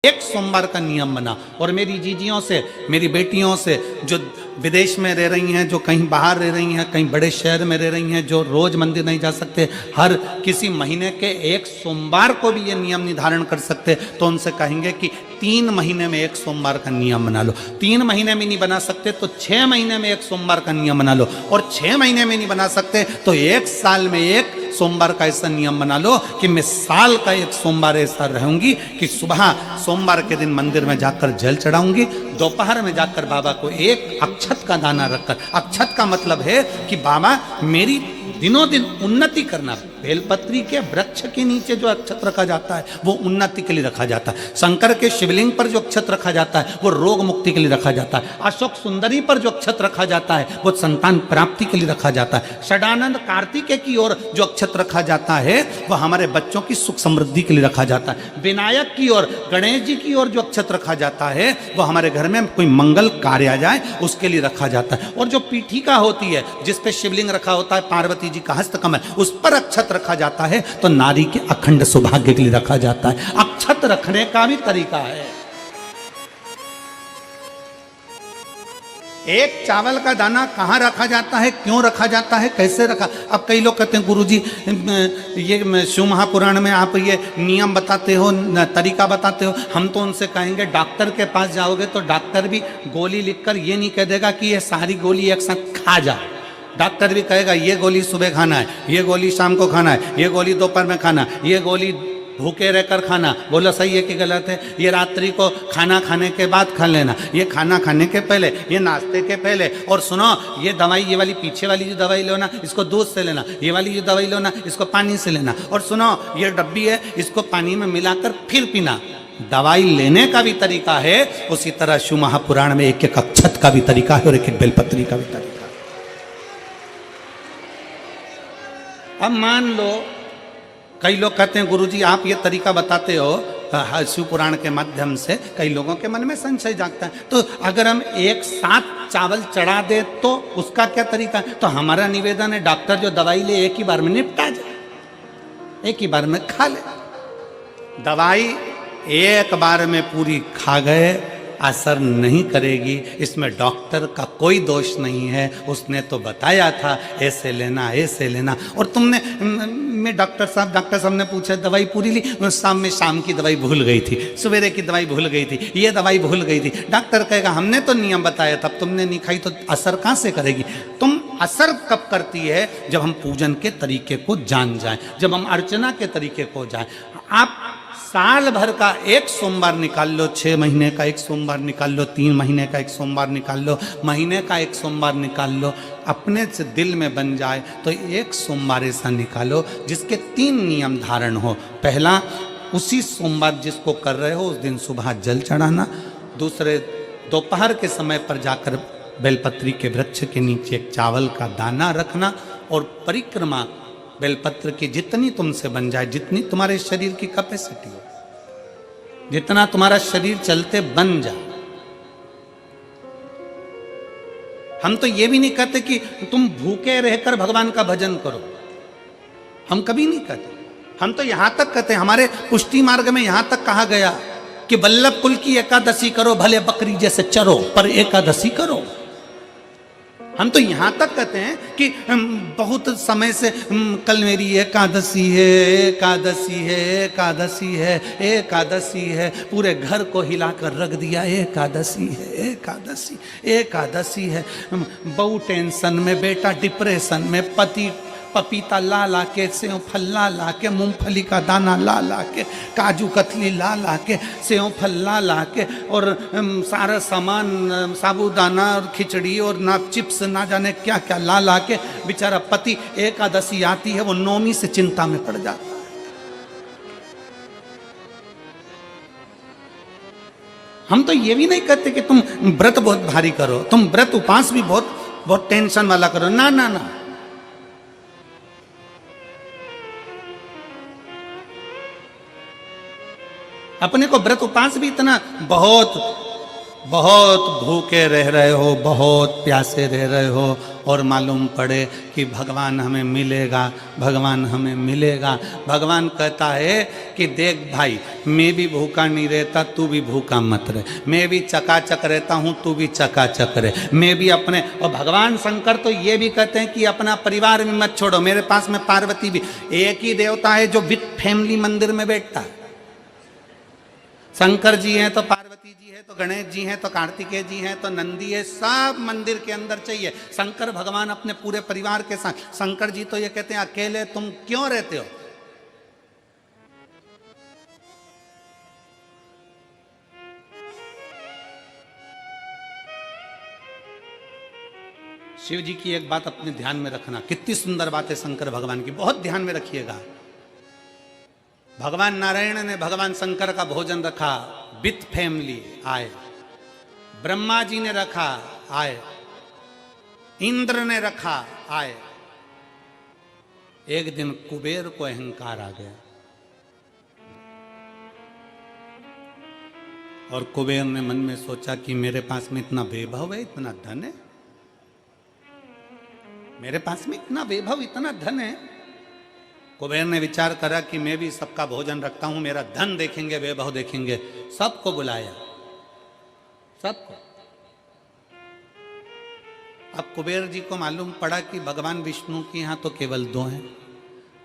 एक सोमवार का नियम बना। और मेरी जीजियों से, मेरी बेटियों से जो विदेश में रह रही हैं, जो कहीं बाहर रह रही हैं, कहीं बड़े शहर में रह रही हैं, जो रोज मंदिर नहीं जा सकते, हर किसी महीने के एक सोमवार को भी ये नियम निर्धारण कर सकते, तो उनसे कहेंगे कि 3 महीने में एक सोमवार का नियम बना लो। 3 महीने में नहीं बना सकते तो 6 महीने में एक सोमवार का नियम बना लो, और 6 महीने में नहीं बना सकते तो 1 साल में एक सोमवार का ऐसा नियम बना लो कि मैं साल का एक सोमवार ऐसा रहूंगी कि सुबह सोमवार के दिन मंदिर में जाकर जल चढ़ाऊंगी, दोपहर में जाकर बाबा को एक अक्षत का दाना रखकर, अक्षत का मतलब है कि बाबा मेरी दिनों दिन उन्नति करना। बेलपत्री के वृक्ष के नीचे जो अक्षत रखा जाता है वो उन्नति के लिए रखा जाता है। शंकर के शिवलिंग पर जो अक्षत रखा जाता है वो रोग मुक्ति के लिए रखा जाता है। अशोक सुंदरी पर जो अक्षत रखा जाता है वो संतान प्राप्ति के लिए रखा जाता है। षडानंद कार्तिकेय की ओर जो अक्षत रखा जाता है वह हमारे बच्चों की सुख समृद्धि के लिए रखा जाता है। विनायक की ओर, गणेश जी की ओर जो अक्षत रखा जाता है वो हमारे घर में कोई मंगल कार्य आ जाए उसके लिए रखा जाता है। और जो पीठिका होती है जिस पे शिवलिंग रखा होता है, पार्वती जी का हस्तकमल, उस पर अक्षत रखा जाता है तो नारी के अखंड सौभाग्य के लिए रखा जाता है। अक्षत रखने का भी तरीका है। एक चावल का दाना कहाँ रखा जाता है, क्यों रखा जाता है, कैसे रखा। अब कई लोग कहते हैं गुरुजी ये शिव महापुराण में आप ये नियम बताते हो, तरीका बताते हो। हम तो उनसे कहेंगे डॉक्टर के पास जाओगे तो डॉक्टर भी गोली लिखकर ये नहीं कह देगा कि ये सारी गोली एक साथ खा जा। डॉक्टर भी कहेगा ये गोली सुबह खाना है, ये गोली शाम को खाना है, ये गोली दोपहर में खाना, ये गोली भूखे रहकर खाना। बोलो सही है कि गलत है? ये रात्रि को खाना खाने के बाद खा लेना, ये खाना खाने के पहले, ये नाश्ते के पहले। और सुनो ये दवाई, ये वाली पीछे वाली जो दवाई लो ना इसको दूध से लेना, ये वाली जो दवाई लो ना इसको पानी से लेना। और सुनो ये डब्बी है इसको पानी में मिलाकर फिर पीना। दवाई लेने का भी तरीका है, उसी तरह शिव महापुराण में एक एक अक्षत का भी तरीका है और एक एक बेलपत्री का भी तरीका है। अब मान लो कई लोग कहते हैं गुरुजी आप ये तरीका बताते हो शिव पुराण के माध्यम से, कई लोगों के मन में संशय जागता है, तो अगर हम एक साथ चावल चढ़ा दे तो उसका क्या तरीका है? तो हमारा निवेदन है डॉक्टर जो दवाई ले एक ही बार में निपटा जाए, एक ही बार में खा ले। दवाई एक बार में पूरी खा गए असर नहीं करेगी, इसमें डॉक्टर का कोई दोष नहीं है। उसने तो बताया था ऐसे लेना ऐसे लेना, और तुमने मैं डॉक्टर साहब ने पूछा दवाई पूरी ली, शाम की दवाई भूल गई थी, सवेरे की दवाई भूल गई थी, ये दवाई भूल गई थी। डॉक्टर कहेगा हमने तो नियम बताया था, तुमने नहीं खाई तो असर कहाँ से करेगी? तुम असर कब करती है? जब हम पूजन के तरीके को जान जाएं, जब हम अर्चना के तरीके को जाएं। आप साल भर का एक सोमवार निकाल लो, 6 महीने का एक सोमवार निकाल लो, 3 महीने का एक सोमवार निकाल लो, महीने का एक सोमवार निकाल लो, अपने से दिल में बन जाए तो एक सोमवार ऐसा निकालो जिसके 3 नियम धारण हो। पहला, उसी सोमवार जिसको कर रहे हो उस दिन सुबह जल चढ़ाना। दूसरे, दोपहर के समय पर जाकर बेलपत्री के वृक्ष के नीचे एक चावल का दाना रखना, और परिक्रमा बेलपत्र की जितनी तुमसे बन जाए, जितनी तुम्हारे शरीर की कैपेसिटी हो, जितना तुम्हारा शरीर चलते बन जाए। हम तो ये भी नहीं कहते कि तुम भूखे रहकर भगवान का भजन करो, हम कभी नहीं कहते। हम तो यहां तक कहते हैं, हमारे पुष्टि मार्ग में यहां तक कहा गया कि वल्लभ कुल की एकादशी करो, भले बकरी जैसे चरो पर एकादशी करो। हम तो यहाँ तक कहते हैं कि बहुत समय से कल मेरी एकादशी है, एकादशी है, एकादशी है, एकादशी है, पूरे घर को हिलाकर रख दिया, एकादशी है, एकादशी, एकादशी है। बहू टेंशन में, बेटा डिप्रेशन में, पति पपीता ला ला के, सेव फल ला ला के, मूंगफली का दाना ला ला के, काजू कतली ला ला के, सेव फल ला ला के, और सारा सामान साबूदाना और खिचड़ी और ना चिप्स ना जाने क्या क्या ला ला के, बेचारा पति एकादशी आती है वो नौमी से चिंता में पड़ जाता है। हम तो ये भी नहीं कहते कि तुम व्रत बहुत भारी करो, तुम व्रत उपास भी बहुत टेंशन वाला करो, ना ना ना। अपने को व्रत उपास भी इतना बहुत बहुत भूखे रह रहे हो, बहुत प्यासे रह रहे हो, और मालूम पड़े कि भगवान हमें मिलेगा, भगवान हमें मिलेगा। भगवान कहता है कि देख भाई, मैं भी भूखा नहीं रहता, तू भी भूखा मत रहे, मैं भी चकाचक रहता हूँ, तू भी चकाचक रहे, मैं भी अपने। और भगवान शंकर तो ये भी कहते हैं कि अपना परिवार भी मत छोड़ो। मेरे पास में पार्वती भी, एक ही देवता है जो विथ फैमिली मंदिर में बैठता है। शंकर जी हैं तो पार्वती जी है, तो गणेश जी हैं, तो कार्तिकेय जी हैं, तो नंदी है, सब मंदिर के अंदर चाहिए। शंकर भगवान अपने पूरे परिवार के साथ। शंकर जी तो ये कहते हैं अकेले तुम क्यों रहते हो। शिव जी की एक बात अपने ध्यान में रखना, कितनी सुंदर बात है शंकर भगवान की, बहुत ध्यान में रखिएगा। भगवान नारायण ने भगवान शंकर का भोजन रखा, विथ फैमिली आए। ब्रह्मा जी ने रखा, आए। इंद्र ने रखा, आए। एक दिन कुबेर को अहंकार आ गया और कुबेर ने मन में सोचा कि मेरे पास में इतना वैभव है, इतना धन है, मेरे पास में इतना वैभव, इतना धन है। कुबेर ने विचार करा कि मैं भी सबका भोजन रखता हूं, मेरा धन देखेंगे, वैभव देखेंगे। सबको बुलाया, सबको। अब कुबेर जी को मालूम पड़ा कि भगवान विष्णु के यहाँ तो केवल 2 हैं,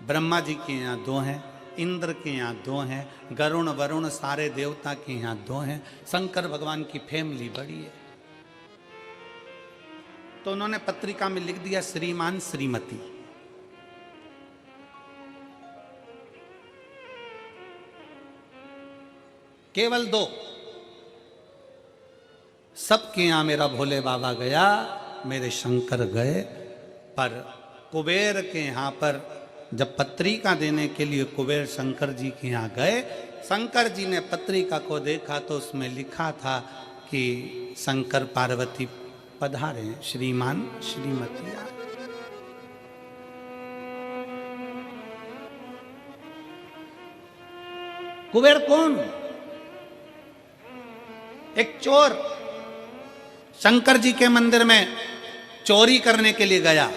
ब्रह्मा जी के यहाँ 2 हैं, इंद्र के यहाँ 2 हैं, गरुण वरुण सारे देवता के यहाँ 2 हैं, शंकर भगवान की फैमिली बड़ी है। तो उन्होंने पत्रिका में लिख दिया श्रीमान श्रीमती। केवल 2। सबके यहां मेरा भोले बाबा गया, मेरे शंकर गए, पर कुबेर के यहां पर जब पत्रिका देने के लिए कुबेर शंकर जी के यहां गए, शंकर जी ने पत्रिका को देखा तो उसमें लिखा था कि शंकर पार्वती पधारे, श्रीमान श्रीमती आए। कुबेर कौन? एक चोर शंकर जी के मंदिर में चोरी करने के लिए गया।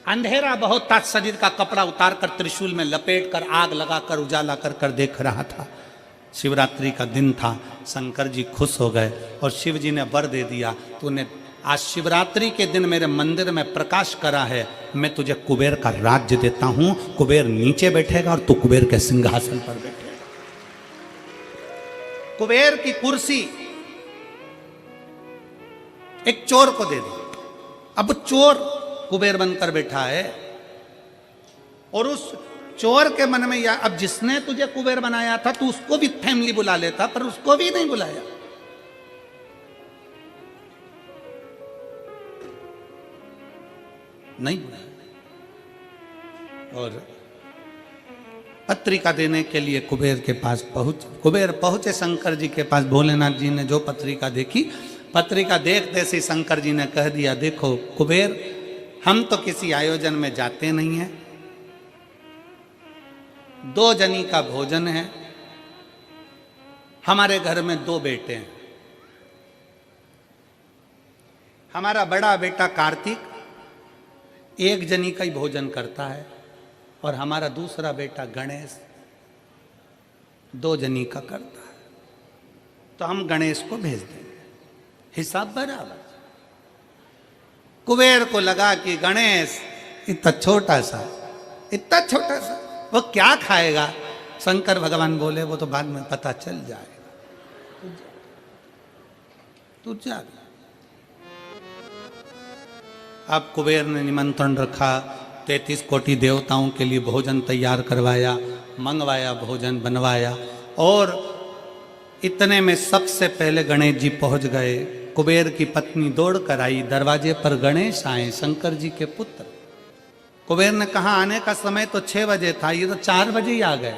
अंधेरा बहुत था, शरीर का कपड़ा उतारकर त्रिशूल में लपेटकर आग लगाकर उजाला कर देख रहा था। शिवरात्रि का दिन था, शंकर जी खुश हो गए और शिव जी ने वर दे दिया, तूने आज शिवरात्रि के दिन मेरे मंदिर में प्रकाश करा है, मैं तुझे कुबेर का राज्य देता हूं। कुबेर नीचे बैठेगा और तू कुबेर के सिंहासन पर बैठेगा। कुबेर की कुर्सी एक चोर को दे दी। अब चोर कुबेर बनकर बैठा है और उस चोर के मन में, या अब जिसने तुझे कुबेर बनाया था तू उसको भी फैमिली बुला लेता, पर उसको भी नहीं बुलाया। नहीं बुलाया। और पत्रिका देने के लिए कुबेर के पास कुबेर पहुंचे शंकर जी के पास। भोलेनाथ जी ने जो पत्रिका देखी, पत्रिका देखते से शंकर जी ने कह दिया, देखो कुबेर, हम तो किसी आयोजन में जाते नहीं हैं, 2 जनी का भोजन है, हमारे घर में 2 बेटे हैं। हमारा बड़ा बेटा कार्तिक 1 जनी का ही भोजन करता है और हमारा दूसरा बेटा गणेश 2 जनी का करता है, तो हम गणेश को भेज देंगे, हिसाब बराबर। कुबेर को लगा कि गणेश इतना छोटा सा वो क्या खाएगा। शंकर भगवान बोले, वो तो बाद में पता चल जाएगा, तू जा। अब कुबेर ने निमंत्रण रखा, 33 कोटि देवताओं के लिए भोजन तैयार करवाया, मंगवाया, भोजन बनवाया। और इतने में सबसे पहले गणेश जी पहुंच गए। कुबेर की पत्नी दौड़ कर आई, दरवाजे पर गणेश आए, शंकर जी के पुत्र। कुबेर ने कहा आने का समय तो 6 बजे था, ये तो 4 बजे ही आ गए।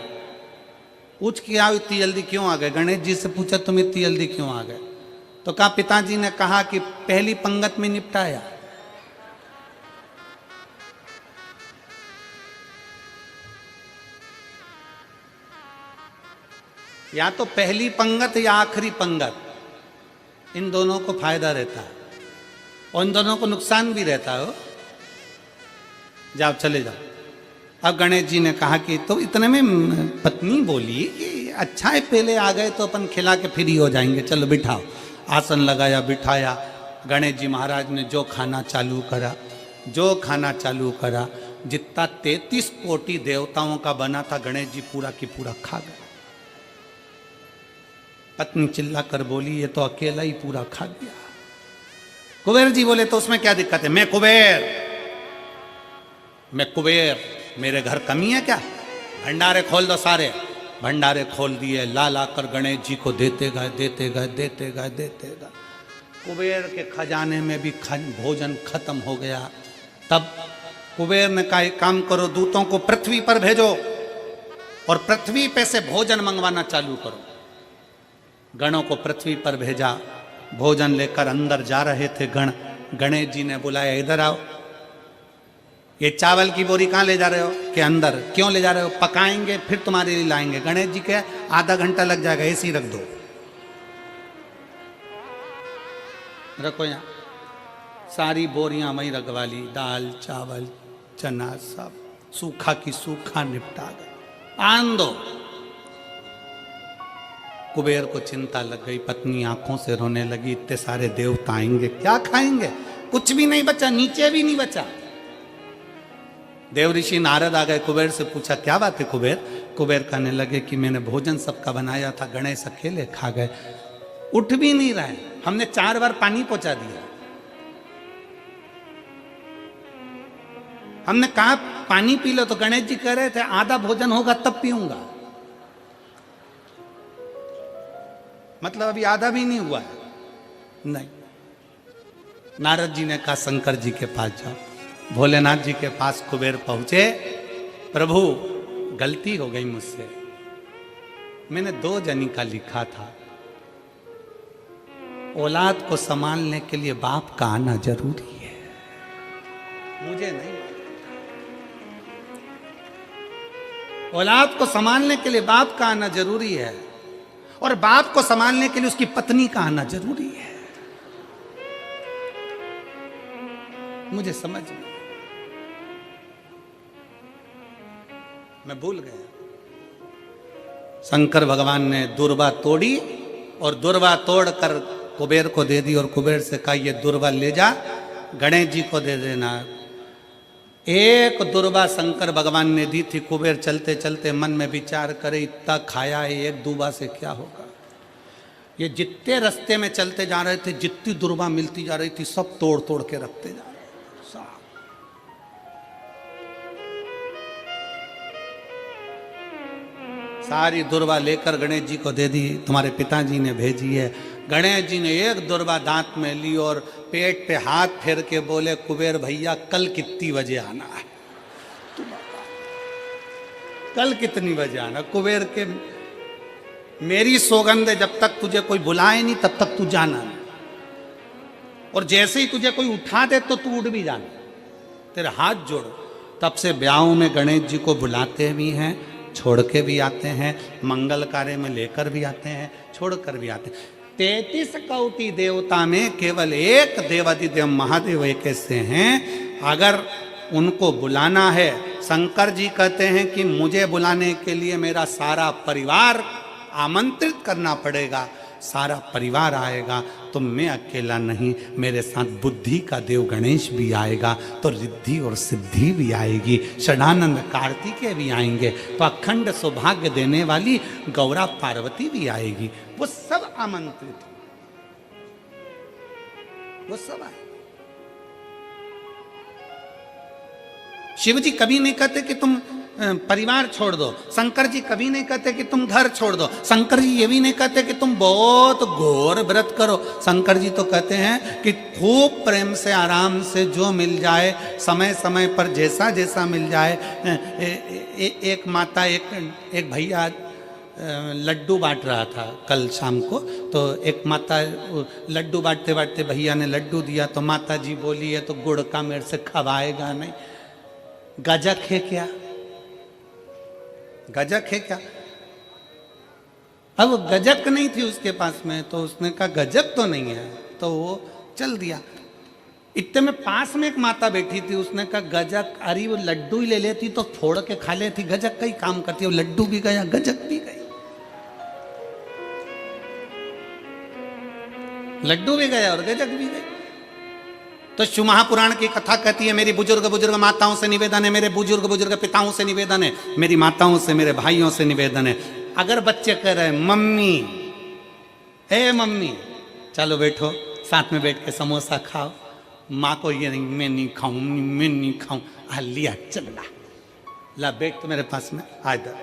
पूछ के आओ इतनी जल्दी क्यों आ गए। गणेश जी से पूछा तुम इतनी जल्दी क्यों आ गए, तो कहा पिताजी ने कहा कि पहली पंगत में निपटाया। या तो पहली पंगत या आखिरी पंगत, इन दोनों को फायदा रहता है और इन दोनों को नुकसान भी रहता है। जाओ चले जाओ। अब गणेश जी ने कहा कि तो इतने में पत्नी बोली कि अच्छा है पहले आ गए तो अपन खिला के फ्री हो जाएंगे, चलो बिठाओ। आसन लगाया, बिठाया। गणेश जी महाराज ने जो खाना चालू करा, जो खाना चालू करा, जितना 33 कोटि देवताओं का बना था गणेश जी पूरा की पूरा खा गए। पत्नी चिल्ला कर बोली ये तो अकेला ही पूरा खा गया। कुबेर जी बोले तो उसमें क्या दिक्कत है, मैं कुबेर, मेरे घर कमी है क्या? भंडारे खोल दो सारे। भंडारे खोल दिए, ला ला कर गणेश जी को देते गए। कुबेर के खजाने में भी भोजन खत्म हो गया। तब कुबेर ने कहा एक काम करो, दूतों को पृथ्वी पर भेजो और पृथ्वी पे से भोजन मंगवाना चालू करो। गणों को पृथ्वी पर भेजा। भोजन लेकर अंदर जा रहे थे गण। गणेश जी ने बुलाया, इधर आओ। ये चावल की बोरी कहाँ ले जा रहे हो? कि अंदर। क्यों ले जा रहे हो? पकाएंगे फिर तुम्हारे लिए लाएंगे। गणेश जी के आधा घंटा लग जाएगा, ऐसे ही रख दो। रखो यहाँ। सारी बोरियां वहीं रखवा ली, दाल चावल चना सब सूखा की सूखा निपटा गए। आन दो। कुबेर को चिंता लग गई, पत्नी आंखों से रोने लगी, इतने सारे देवता आएंगे क्या खाएंगे? कुछ भी नहीं बचा, नीचे भी नहीं बचा। देव ऋषि नारद आ गए, कुबेर से पूछा क्या बात है कुबेर? कुबेर कहने लगे कि मैंने भोजन सबका बनाया था, गणेश अकेले खा गए, उठ भी नहीं रहे। हमने 4 बार पानी पहुंचा दिया। हमने कहा पानी पी लो तो गणेश जी कह रहे थे आधा भोजन होगा तब पीऊंगा। मतलब अभी आधा भी नहीं हुआ है। नहीं। नारद जी ने कहा शंकर जी के पास जाओ। भोलेनाथ जी के पास कुबेर पहुंचे। प्रभु गलती हो गई मुझसे, मैंने 2 जनी का लिखा था। औलाद को संभालने के लिए बाप का आना जरूरी है, मुझे नहीं। औलाद को संभालने के लिए बाप का आना जरूरी है और बाप को संभालने के लिए उसकी पत्नी का आना जरूरी है। मुझे समझ में, मैं भूल गया। शंकर भगवान ने दुर्वा तोड़ी और दुर्वा तोड़कर कुबेर को दे दी और कुबेर से कहा ये दुर्वा ले जा, गणेश जी को दे देना। एक दुर्वा शंकर भगवान ने दी थी। कुबेर चलते चलते मन में विचार करे इतना खाया है, एक दुर्वा से क्या होगा? ये जितने रास्ते में चलते जा रहे थे, जितनी दुर्वा मिलती जा रही थी, सब तोड़ तोड़ के रखते जा रहे। सारी दुर्वा लेकर गणेश जी को दे दी, तुम्हारे पिताजी ने भेजी है। गणेश जी ने एक दुर्वा दांत में ली और पेट पे हाथ फेर के बोले कुबेर भैया कल कितनी बजे आना है? कल कितनी बजे आना? कुबेर के मेरी सौगंध है जब तक तुझे कोई बुलाए नहीं तब तक तू जाना नहीं, और जैसे ही तुझे कोई उठा दे तो तू उठ भी जाना, तेरे हाथ जोड़ो। तब से ब्याहों में गणेश जी को बुलाते भी हैं, छोड़ के भी आते हैं, मंगल कार्य में लेकर भी आते हैं, छोड़ कर भी आते हैं। 33 कोटि देवता में केवल एक देवादिदेव महादेव एक ऐसे हैं, अगर उनको बुलाना है, शंकर जी कहते हैं कि मुझे बुलाने के लिए मेरा सारा परिवार आमंत्रित करना पड़ेगा, सारा परिवार आएगा तो मैं अकेला नहीं, मेरे साथ बुद्धि का देव गणेश भी आएगा तो रिद्धि और सिद्धि भी आएगी, षडानंद कार्तिकेय भी आएंगे तो अखंड सौभाग्य देने वाली गौरा पार्वती भी आएगी। वो सब आमंत्रित, वो सब आए। शिव जी कभी नहीं कहते कि तुम परिवार छोड़ दो, शंकर जी कभी नहीं कहते कि तुम घर छोड़ दो, शंकर जी ये भी नहीं कहते कि तुम बहुत घोर व्रत करो। शंकर जी तो कहते हैं कि खूब प्रेम से आराम से जो मिल जाए, समय समय पर जैसा जैसा मिल जाए। एक माता एक भैया लड्डू बांट रहा था कल शाम को, तो एक माता लड्डू बांटते बांटते भैया ने लड्डू दिया तो माता जी बोली है तो गुड़ का मेरे से खवाएगा नहीं, गजक है क्या? गजक है क्या? अब गजक नहीं थी उसके पास में, तो उसने कहा गजक तो नहीं है, तो वो चल दिया। इतने में पास में एक माता बैठी थी, उसने कहा गजक, अरे वो लड्डू ही ले लेती तो फोड़ के खा लेती, गजक का ही काम करती है। वो लड्डू भी गया, गजक भी गई, लड्डू भी गया और गजक भी गई। तो शिव महापुराण की कथा कहती है, मेरी बुजुर्ग बुजुर्ग माताओं से निवेदन है, मेरे बुजुर्ग बुजुर्ग पिताओं से निवेदन है, मेरी माताओं से, मेरे भाइयों से निवेदन है, अगर बच्चे कह रहे हैं मम्मी, ए मम्मी चलो बैठो साथ में बैठ के समोसा खाओ, माँ को ये नहीं, मैं नहीं खाऊं, मैं नहीं खाऊं, लिया चल ला बैठ तो मेरे पास में आ इधर।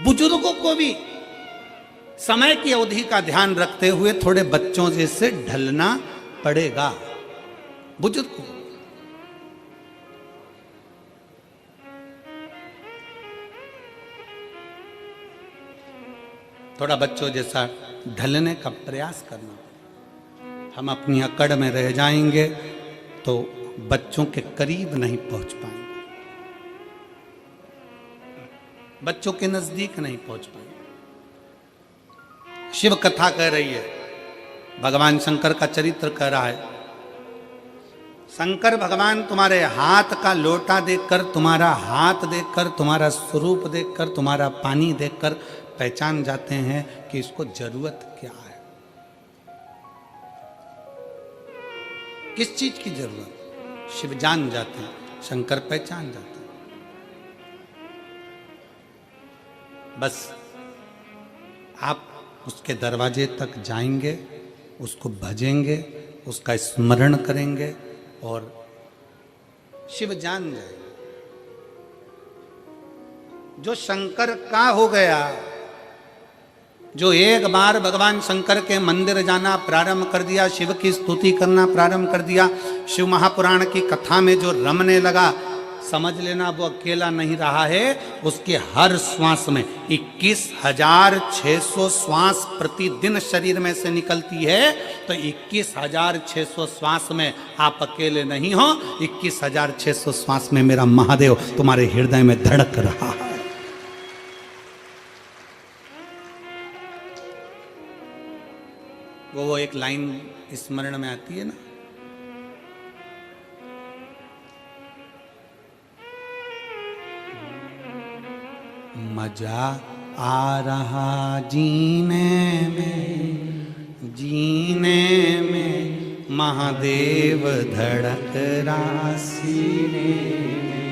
बुजुर्गों को भी समय की अवधि का ध्यान रखते हुए थोड़े बच्चों जैसे ढलना पड़ेगा बुजुर्ग को। थोड़ा बच्चों जैसा ढलने का प्रयास करना। हम अपनी अकड़ में रह जाएंगे तो बच्चों के करीब नहीं पहुंच पाएंगे, बच्चों के नजदीक नहीं पहुंच पाएंगे। शिव कथा कह रही है, भगवान शंकर का चरित्र कह रहा है, शंकर भगवान तुम्हारे हाथ का लोटा देखकर, तुम्हारा हाथ देखकर, तुम्हारा स्वरूप देखकर, तुम्हारा पानी देखकर पहचान जाते हैं कि इसको जरूरत क्या है, किस चीज की जरूरत। शिव जान जाते हैं, शंकर पहचान जाते हैं। बस आप उसके दरवाजे तक जाएंगे, उसको भजेंगे, उसका स्मरण करेंगे और शिव जान जाएंगे। जो शंकर का हो गया, जो एक बार भगवान शंकर के मंदिर जाना प्रारंभ कर दिया, शिव की स्तुति करना प्रारंभ कर दिया, शिव महापुराण की कथा में जो रमने लगा, समझ लेना वो अकेला नहीं रहा है। उसके हर श्वास में 21,600 श्वास प्रतिदिन शरीर में से निकलती है। तो 21,600 श्वास में आप अकेले नहीं हो, 21,600 श्वास में मेरा महादेव तुम्हारे हृदय में धड़क रहा है। वो एक लाइन स्मरण में आती है ना, मजा आ रहा जीने में, जीने में महादेव धड़क रहा सीने में,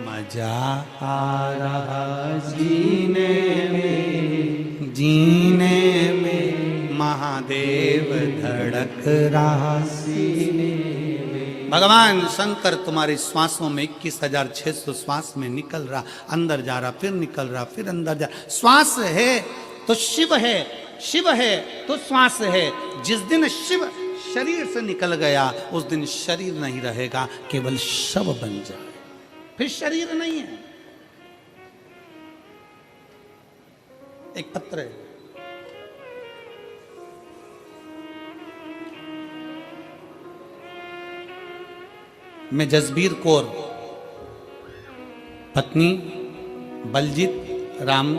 मजा आ रहा जीने में, जीने में महादेव धड़क रहा सीने में। भगवान शंकर तुम्हारे श्वासों में 21,600 श्वास में निकल रहा, अंदर जा रहा, फिर निकल रहा, फिर अंदर जा रहा। श्वास है तो शिव है, शिव है तो श्वास है। जिस दिन शिव शरीर से निकल गया, उस दिन शरीर नहीं रहेगा, केवल शव बन जाए, फिर शरीर नहीं है। एक पत्र है, मैं जसबीर कौर, पत्नी बलजीत राम,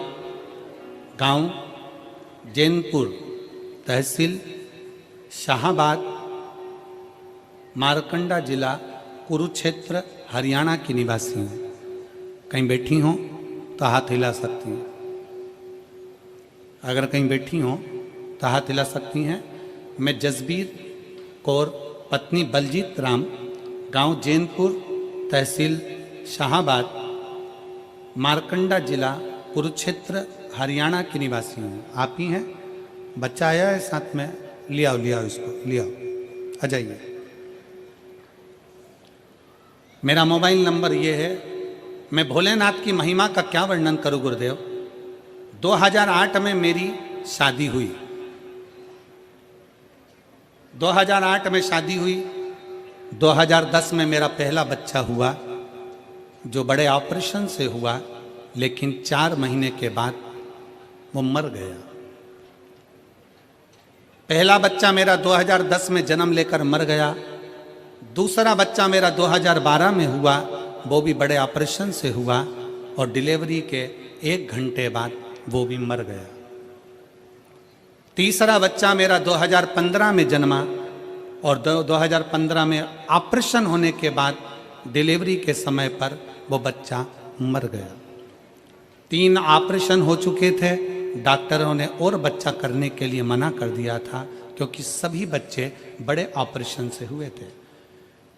गांव जैनपुर, तहसील शाहाबाद, मारकंडा जिला कुरुक्षेत्र, हरियाणा की निवासी हूँ। कहीं बैठी हो तो हाथ हिला सकती हैं, अगर कहीं बैठी हो तो हाथ हिला सकती हैं। मैं जसबीर कौर, पत्नी बलजीत राम, गांव जैनपुर, तहसील शाहाबाद, मारकंडा जिला कुरुक्षेत्र, हरियाणा की निवासी हूँ। आप ही हैं? बच्चा आया है साथ में, ले आओ इसको, ले आओ, आ जाइए। मेरा मोबाइल नंबर ये है। मैं भोलेनाथ की महिमा का क्या वर्णन करूं गुरुदेव। 2008 में मेरी शादी हुई, 2008 में शादी हुई। 2010 में मेरा पहला बच्चा हुआ, जो बड़े ऑपरेशन से हुआ, लेकिन 4 महीने के बाद वो मर गया। पहला बच्चा मेरा 2010 में जन्म लेकर मर गया। दूसरा बच्चा मेरा 2012 में हुआ, वो भी बड़े ऑपरेशन से हुआ, और डिलीवरी के 1 घंटे बाद वो भी मर गया। तीसरा बच्चा मेरा 2015 में जन्मा और 2015 में ऑपरेशन होने के बाद डिलीवरी के समय पर वो बच्चा मर गया। 3 ऑपरेशन हो चुके थे, डॉक्टरों ने और बच्चा करने के लिए मना कर दिया था क्योंकि सभी बच्चे बड़े ऑपरेशन से हुए थे।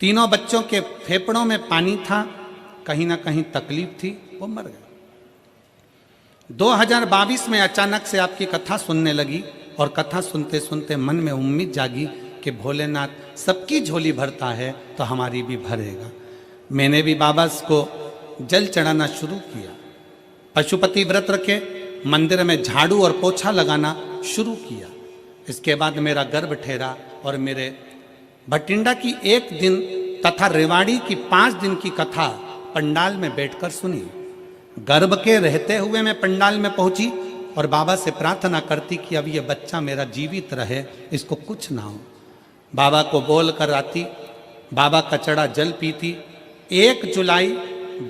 तीनों बच्चों के फेफड़ों में पानी था, कहीं ना कहीं तकलीफ थी, वो मर गए। 2022 में अचानक से आपकी कथा सुनने लगी और कथा सुनते सुनते मन में उम्मीद जागी कि भोलेनाथ सबकी झोली भरता है तो हमारी भी भरेगा। मैंने भी बाबा को जल चढ़ाना शुरू किया, पशुपति व्रत रखे, मंदिर में झाड़ू और पोछा लगाना शुरू किया। इसके बाद मेरा गर्भ ठहरा और मेरे भटिंडा की 1 दिन तथा रेवाड़ी की 5 दिन की कथा पंडाल में बैठकर सुनी। गर्भ के रहते हुए मैं पंडाल में पहुंची और बाबा से प्रार्थना करती कि अब ये बच्चा मेरा जीवित रहे, इसको कुछ ना हो। बाबा को बोल कर आती, बाबा का चढ़ा जल पीती। 1 जुलाई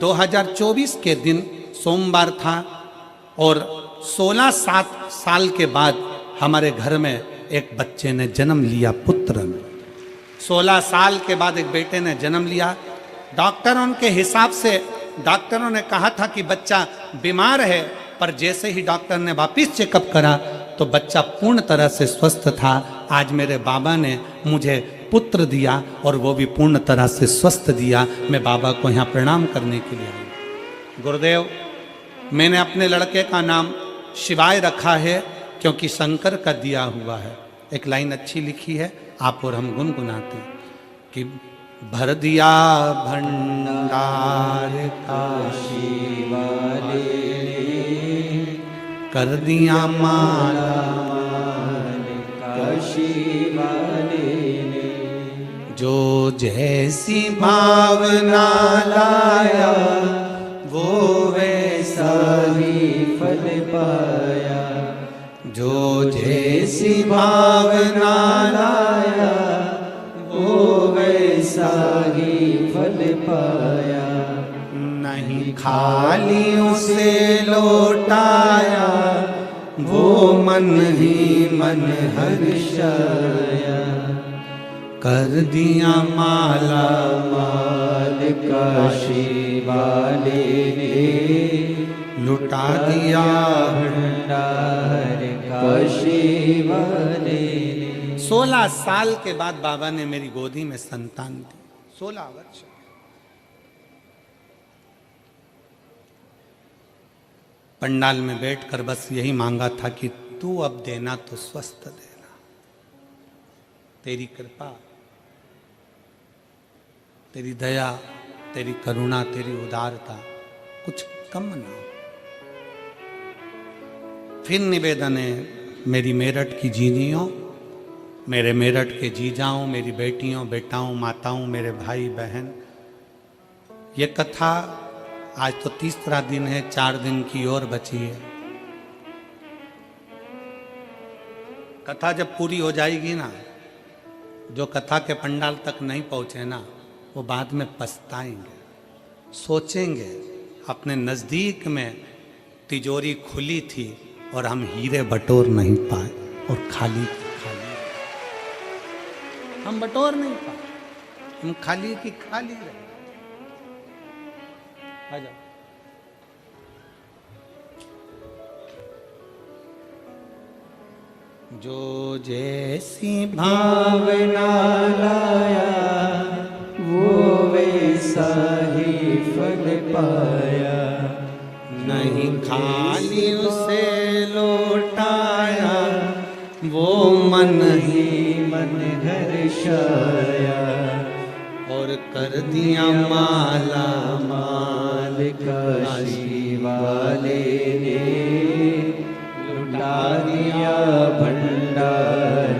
2024 के दिन सोमवार था और 16-7 साल के बाद हमारे घर में एक बच्चे ने जन्म लिया, पुत्र ने। 16 साल के बाद एक बेटे ने जन्म लिया। डॉक्टरों के हिसाब से डॉक्टरों ने कहा था कि बच्चा बीमार है, पर जैसे ही डॉक्टर ने वापस चेकअप करा तो बच्चा पूर्ण तरह से स्वस्थ था। आज मेरे बाबा ने मुझे पुत्र दिया और वो भी पूर्ण तरह से स्वस्थ दिया। मैं बाबा को यहाँ प्रणाम करने के लिए आई। गुरुदेव, मैंने अपने लड़के का नाम शिवाय रखा है क्योंकि शंकर का दिया हुआ है। एक लाइन अच्छी लिखी है, आप और हम गुनगुनाते कि भर दिया भंडार काशी वाले ने, कर दिया माला काशी वाले ने, जो जैसी भावना लाया वो वैसा ही फल पाया, जो जैसी भावना लाया वो वैसा ही फल पाया। नहीं खाली उसे लौटाया, वो मन ही मन हर्षाया, कर दिया माला माल काशी वाले ने, लुटा दिया भंडार काशी वाले ने। 16 साल के बाद बाबा ने मेरी गोदी में संतान दी। 16 वर्ष। पंडाल में बैठकर बस यही मांगा था कि तू अब देना तो स्वस्थ देना, तेरी कृपा, तेरी दया, तेरी करुणा, तेरी उदारता कुछ कम ना हो। फिर निवेदन है मेरी मेरठ की जीनियों, मेरे मेरठ के जीजाओं, मेरी बेटियों, बेटाओं, माताओं, मेरे भाई बहन, ये कथा आज तो 3रा दिन है, 4 दिन की और बची है। कथा जब पूरी हो जाएगी ना, जो कथा के पंडाल तक नहीं पहुंचे ना, वो बाद में पछताएंगे, सोचेंगे अपने नज़दीक में तिजोरी खुली थी और हम हीरे बटोर नहीं पाए और खाली खाली हम बटोर नहीं पाए, हम खाली की खाली रहे। आ जाओ। जो जैसी भावना लाया वो वैसा ही फल पाया, नहीं खाली उसे लौटाया, वो मन ही मन हर्षाया, और कर दिया माला माल काशी वाले ने, लुटा दिया भंडार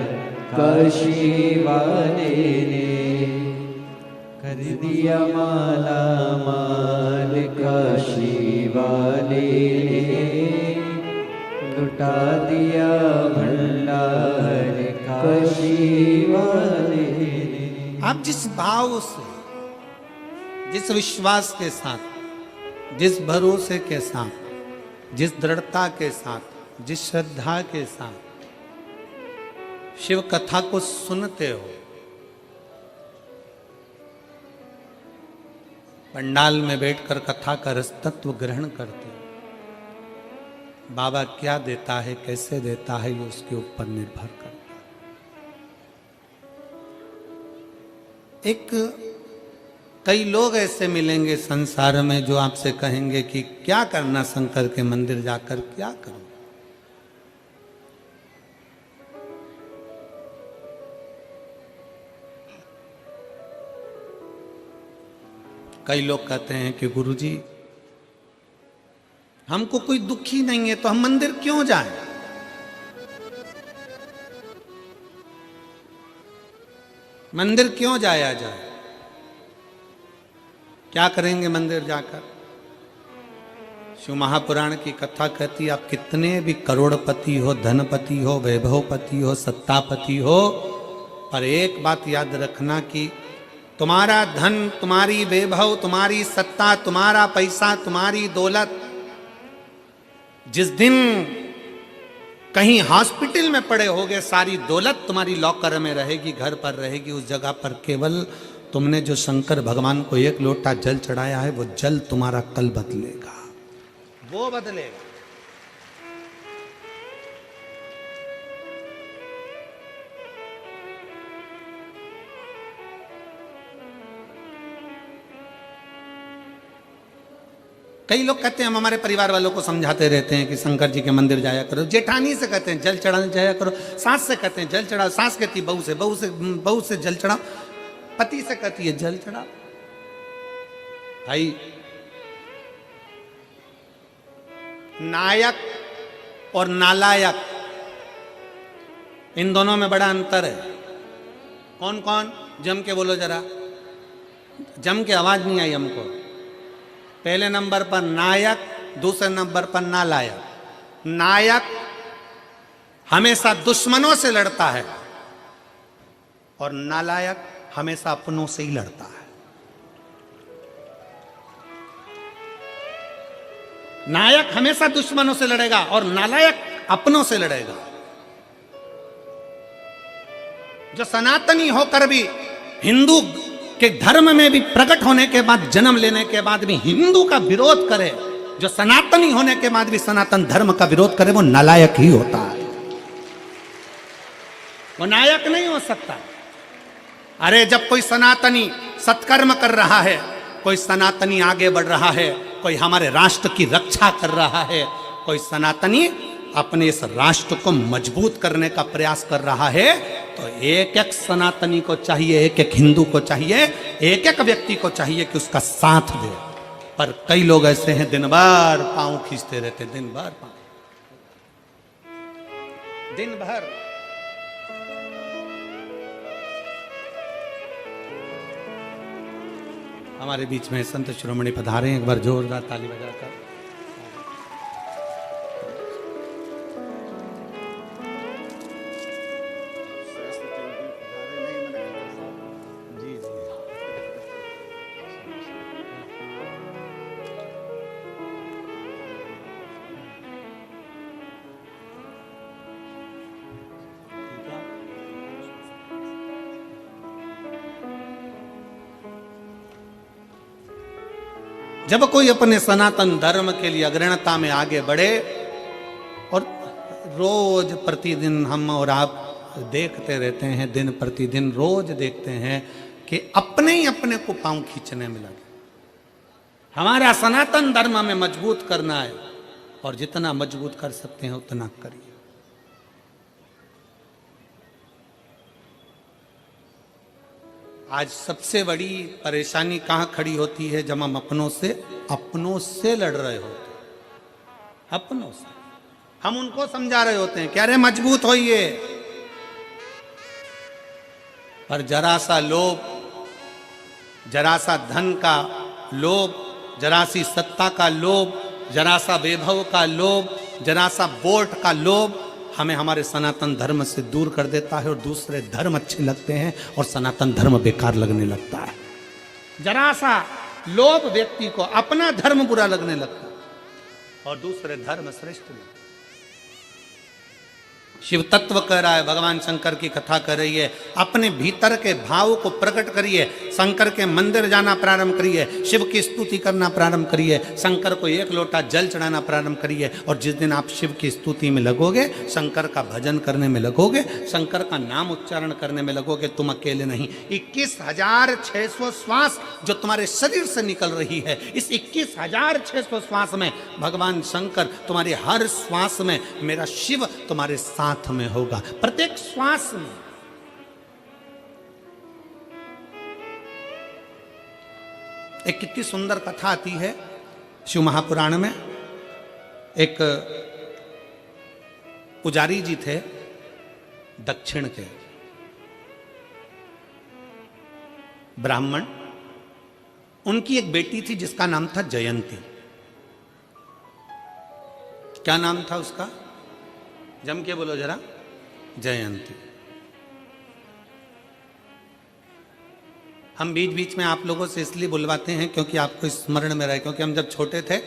काशी वाले ने, कर दिया माला माल काशी वाले ने, लुटा दिया भंडार काशी वाले ने। आप जिस भाव से, जिस विश्वास के साथ जिस भरोसे के साथ, जिस दृढ़ता के साथ, जिस श्रद्धा के साथ शिव कथा को सुनते हो, पंडाल में बैठकर कथा का रस तत्व ग्रहण करते हो, बाबा क्या देता है, कैसे देता है, ये उसके ऊपर निर्भर करता है। कई लोग ऐसे मिलेंगे संसार में जो आपसे कहेंगे कि क्या करना शंकर के मंदिर जाकर, क्या करूं। कई लोग कहते हैं कि गुरुजी हमको कोई दुख ही नहीं है तो हम मंदिर क्यों जाएं? मंदिर क्यों जाया जाए? क्या करेंगे मंदिर जाकर? शिव महापुराण की कथा कहती है, आप कितने भी करोड़पति हो, धनपति हो, वैभवपति हो, सत्तापति हो, पर एक बात याद रखना कि तुम्हारा धन, तुम्हारी वैभव, तुम्हारी सत्ता, तुम्हारा पैसा, तुम्हारी दौलत जिस दिन कहीं हॉस्पिटल में पड़े होगे, सारी दौलत तुम्हारी लॉकर में रहेगी, घर पर रहेगी, उस जगह पर केवल तुमने जो शंकर भगवान को एक लोटा जल चढ़ाया है, वो जल तुम्हारा कल बदलेगा, वो बदलेगा। कई लोग कहते हैं, हम हमारे परिवार वालों को समझाते रहते हैं कि शंकर जी के मंदिर जाया करो। जेठानी से कहते हैं जल चढ़ाने जाया करो, सास से कहते हैं जल चढ़ाओ, सास कहती है बहू से जल चढ़ाओ, पति से कहती है जल चढ़ाओ। भाई, नायक और नालायक, इन दोनों में बड़ा अंतर है। कौन कौन? जम के बोलो जरा, जम के आवाज नहीं आई हमको। पहले नंबर पर नायक, दूसरे नंबर पर नालायक। नायक हमेशा दुश्मनों से लड़ता है और नालायक हमेशा अपनों से ही लड़ता है। नायक हमेशा दुश्मनों से लड़ेगा और नालायक अपनों से लड़ेगा। जो सनातनी होकर भी, हिंदू के धर्म में भी प्रकट होने के बाद, जन्म लेने के बाद भी हिंदू का विरोध करे, जो सनातनी होने के बाद भी सनातन धर्म का विरोध करे, वो नालायक ही होता है, वो नायक नहीं हो सकता। अरे जब कोई सनातनी सत्कर्म कर रहा है, कोई सनातनी आगे बढ़ रहा है, कोई हमारे राष्ट्र की रक्षा कर रहा है, कोई सनातनी अपने इस राष्ट्र को मजबूत करने का प्रयास कर रहा है, तो एक एक सनातनी को चाहिए, एक एक हिंदू को चाहिए, एक एक व्यक्ति को चाहिए कि उसका साथ दे। पर कई लोग ऐसे हैं, दिन भर पांव खींचते रहते, दिन भर पांव, दिन भर। हमारे बीच में संत शिरोमणि पधारे, एक बार जोरदार ताली बजाकर। जब कोई अपने सनातन धर्म के लिए अग्रणता में आगे बढ़े, और रोज प्रतिदिन हम और आप देखते रहते हैं, दिन प्रतिदिन रोज देखते हैं कि अपने ही अपने को पांव खींचने में लगे। हमारा सनातन धर्म में मजबूत करना है, और जितना मजबूत कर सकते हैं उतना करिए। आज सबसे बड़ी परेशानी कहाँ खड़ी होती है? जब हम अपनों से लड़ रहे होते, अपनों से हम उनको समझा रहे होते हैं कि अरे मजबूत होइए, पर जरा सा लोभ, जरा सा धन का लोभ, जरा सी सत्ता का लोभ, जरा सा वैभव का लोभ, जरा सा वोट का लोभ हमें हमारे सनातन धर्म से दूर कर देता है, और दूसरे धर्म अच्छे लगते हैं और सनातन धर्म बेकार लगने लगता है। जरा सा लोभ व्यक्ति को अपना धर्म बुरा लगने लगता और दूसरे धर्म श्रेष्ठ लगता। शिव तत्व कह रहा है, भगवान शंकर की कथा कर रही है, अपने भीतर के भाव को प्रकट करिए, शंकर के मंदिर जाना प्रारंभ करिए, शिव की स्तुति करना प्रारंभ करिए, शंकर को एक लोटा जल चढ़ाना प्रारंभ करिए। और जिस दिन आप शिव की स्तुति में लगोगे, शंकर का भजन करने में लगोगे, शंकर का नाम उच्चारण करने में लगोगे, तुम अकेले नहीं, 21,600 श्वास जो तुम्हारे शरीर से निकल रही है, इस 21,600 श्वास में भगवान शंकर तुम्हारे हर श्वास में, मेरा शिव तुम्हारे साथ में होगा, प्रत्येक श्वास में। एक कितनी सुंदर कथा आती है शिव महापुराण में। एक पुजारी जी थे दक्षिण के, ब्राह्मण, उनकी एक बेटी थी जिसका नाम था जयंती। क्या नाम था उसका? जम के बोलो जरा। जयंती। हम बीच बीच में आप लोगों से इसलिए बुलवाते हैं क्योंकि आपको स्मरण में रहे, क्योंकि हम जब छोटे थे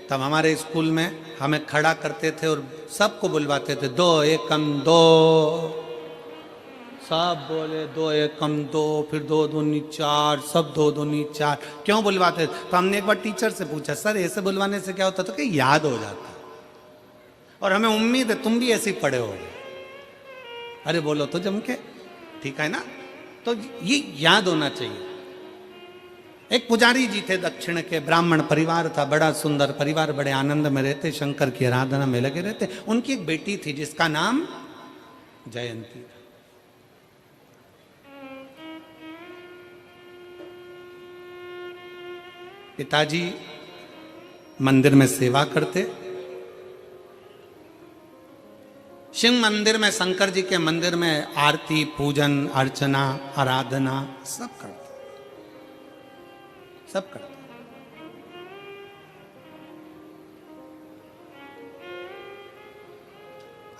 तब हमारे स्कूल में हमें खड़ा करते थे और सबको बुलवाते थे, 2 एकम 2, सब बोले 2 एकम 2, फिर 2 दूनी 4, सब 2 दूनी 4। क्यों बुलवाते थे? तो हमने एक बार टीचर से पूछा, सर ऐसे बुलवाने से क्या होता? तो कि याद हो जाता, और हमें उम्मीद है तुम भी ऐसे पढ़े होगे। अरे बोलो तो जम के, ठीक है ना? तो ये याद होना चाहिए। एक पुजारी जी थे दक्षिण के, ब्राह्मण परिवार था, बड़ा सुंदर परिवार, बड़े आनंद में रहते, शंकर की आराधना में लगे रहते। उनकी एक बेटी थी जिसका नाम जयंती था। पिताजी मंदिर में सेवा करते, शिव मंदिर में, शंकर जी के मंदिर में आरती, पूजन, अर्चना, आराधना सब करते, सब करते।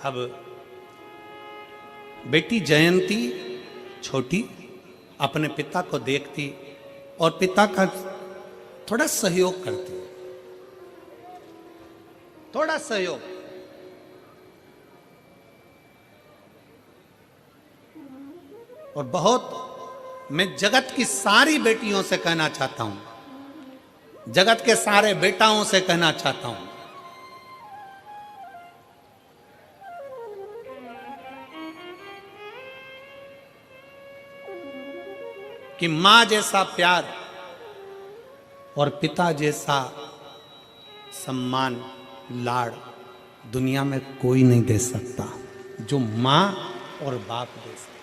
अब बेटी जयंती छोटी अपने पिता को देखती और पिता का थोड़ा सहयोग करती, थोड़ा सहयोग। और बहुत मैं जगत की सारी बेटियों से कहना चाहता हूं, जगत के सारे बेटाओं से कहना चाहता हूं, कि मां जैसा प्यार और पिता जैसा सम्मान, लाड़ दुनिया में कोई नहीं दे सकता जो मां और बाप दे सकता।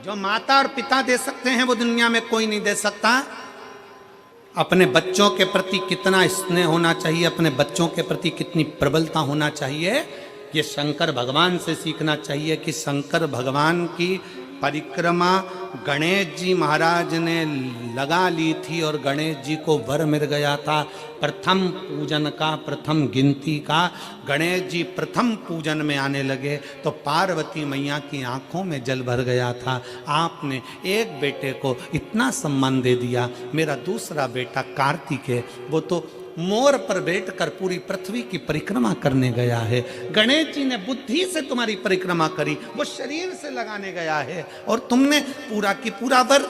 जो माता और पिता दे सकते हैं वो दुनिया में कोई नहीं दे सकता। अपने बच्चों के प्रति कितना स्नेह होना चाहिए, अपने बच्चों के प्रति कितनी प्रबलता होना चाहिए, ये शंकर भगवान से सीखना चाहिए। कि शंकर भगवान की परिक्रमा गणेश जी महाराज ने लगा ली थी और गणेश जी को वर मिल गया था प्रथम पूजन का, प्रथम गिनती का। गणेश जी प्रथम पूजन में आने लगे तो पार्वती मैया की आंखों में जल भर गया था। आपने एक बेटे को इतना सम्मान दे दिया। मेरा दूसरा बेटा कार्तिक है, वो तो मोर पर बैठकर पूरी पृथ्वी की परिक्रमा करने गया है। गणेश जी ने बुद्धि से तुम्हारी परिक्रमा करी, वो शरीर से लगाने गया है। और तुमने पूरा की पूरा वर,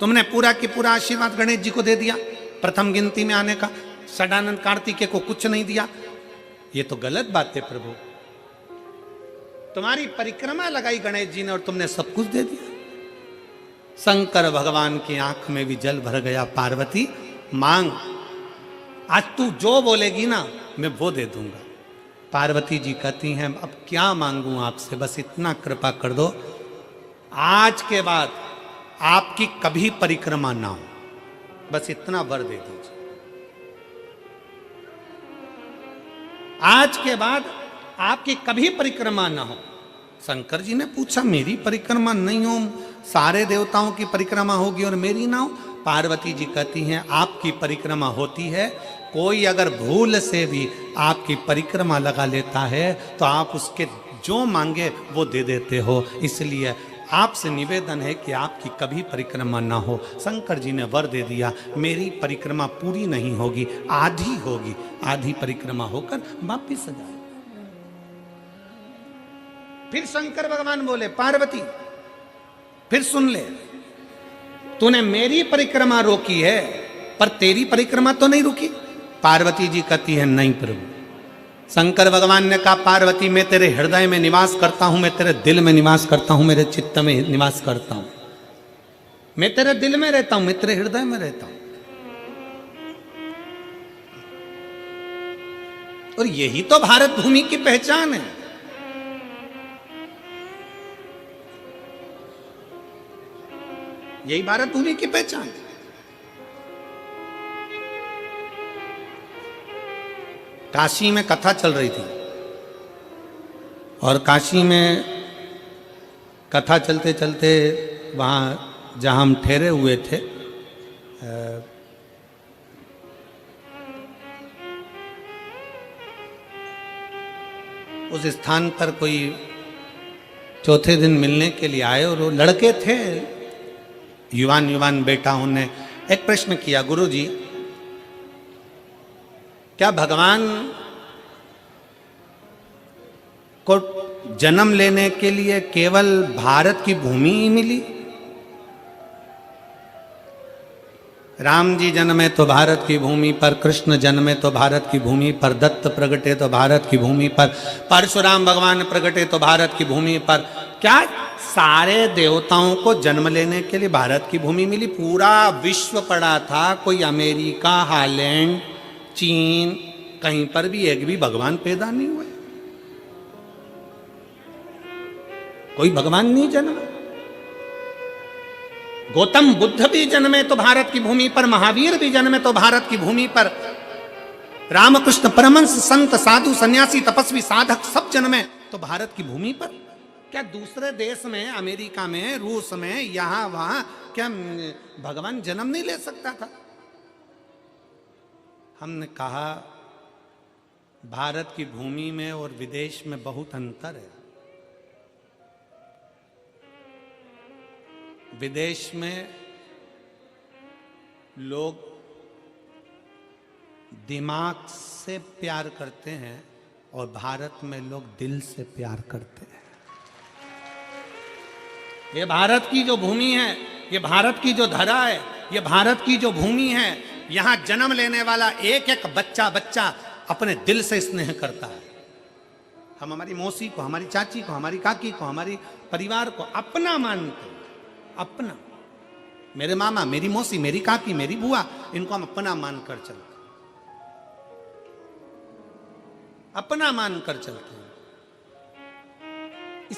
तुमने पूरा की पूरा आशीर्वाद गणेश जी को दे दिया प्रथम गिनती में आने का। षडानंद कार्तिकेय को कुछ नहीं दिया। ये तो गलत बात है प्रभु। तुम्हारी परिक्रमा लगाई गणेश जी ने और तुमने सब कुछ दे दिया। शंकर भगवान की आंख में भी जल भर गया। पार्वती मांग, आज तू जो बोलेगी ना मैं वो दे दूंगा। पार्वती जी कहती हैं अब क्या मांगूं आपसे, बस इतना कृपा कर दो, आज के बाद आपकी कभी परिक्रमा ना हो, बस इतना वर दे दीजिए। आज के बाद आपकी कभी परिक्रमा ना हो। शंकर जी ने पूछा मेरी परिक्रमा नहीं हो, सारे देवताओं की परिक्रमा होगी और मेरी ना हो। पार्वती जी कहती हैं आपकी परिक्रमा होती है, कोई अगर भूल से भी आपकी परिक्रमा लगा लेता है तो आप उसके जो मांगे वो दे देते हो। इसलिए आपसे निवेदन है कि आपकी कभी परिक्रमा ना हो। शंकर जी ने वर दे दिया, मेरी परिक्रमा पूरी नहीं होगी, आधी होगी, आधी परिक्रमा होकर वापिस आ जाए। फिर शंकर भगवान बोले, पार्वती फिर सुन ले, तूने मेरी परिक्रमा रोकी है पर तेरी परिक्रमा तो नहीं रुकी। पार्वती जी कहती है, नहीं प्रभु। शंकर भगवान ने कहा, पार्वती मैं तेरे हृदय में निवास करता हूं, मैं तेरे दिल में निवास करता हूं, मेरे चित्त में निवास करता हूं, मैं तेरे दिल में रहता हूं, मैं तेरे हृदय में रहता हूं। और यही तो भारत भूमि की पहचान है। यही भारत भूमि की पहचान है। काशी में कथा चल रही थी और काशी में कथा चलते चलते वहाँ जहाँ हम ठहरे हुए थे उस स्थान पर कोई चौथे दिन मिलने के लिए आए और वो लड़के थे, युवान युवान बेटाओं ने एक प्रश्न किया, गुरुजी क्या भगवान को जन्म लेने के लिए केवल भारत की भूमि ही मिली? राम जी जन्मे तो भारत की भूमि पर, कृष्ण जन्मे तो भारत की भूमि पर, दत्त प्रगटे तो भारत की भूमि पर, परशुराम भगवान प्रगटे तो भारत की भूमि पर। क्या सारे देवताओं को जन्म लेने के लिए भारत की भूमि मिली? पूरा विश्व पड़ा था, कोई अमेरिका, हालैंड, चीन, कहीं पर भी एक भी भगवान पैदा नहीं हुए, कोई भगवान नहीं जन्मा। गौतम बुद्ध भी जन्मे तो भारत की भूमि पर, महावीर भी जन्मे तो भारत की भूमि पर, रामकृष्ण परमहंस, संत, साधु, सन्यासी, तपस्वी, साधक सब जन्मे तो भारत की भूमि पर। क्या दूसरे देश में, अमेरिका में, रूस में, यहां वहां क्या भगवान जन्म नहीं ले सकता था? हमने कहा भारत की भूमि में और विदेश में बहुत अंतर है। विदेश में लोग दिमाग से प्यार करते हैं और भारत में लोग दिल से प्यार करते हैं। ये भारत की जो भूमि है, ये भारत की जो धरा है, ये भारत की जो भूमि है, यहां जन्म लेने वाला एक एक बच्चा बच्चा अपने दिल से स्नेह करता है। हम हमारी मौसी को, हमारी चाची को, हमारी काकी को, हमारी परिवार को अपना मानते हैं, अपना। मेरे मामा, मेरी मौसी, मेरी काकी, मेरी बुआ, इनको हम अपना मानकर चलते, अपना मानकर चलते हैं।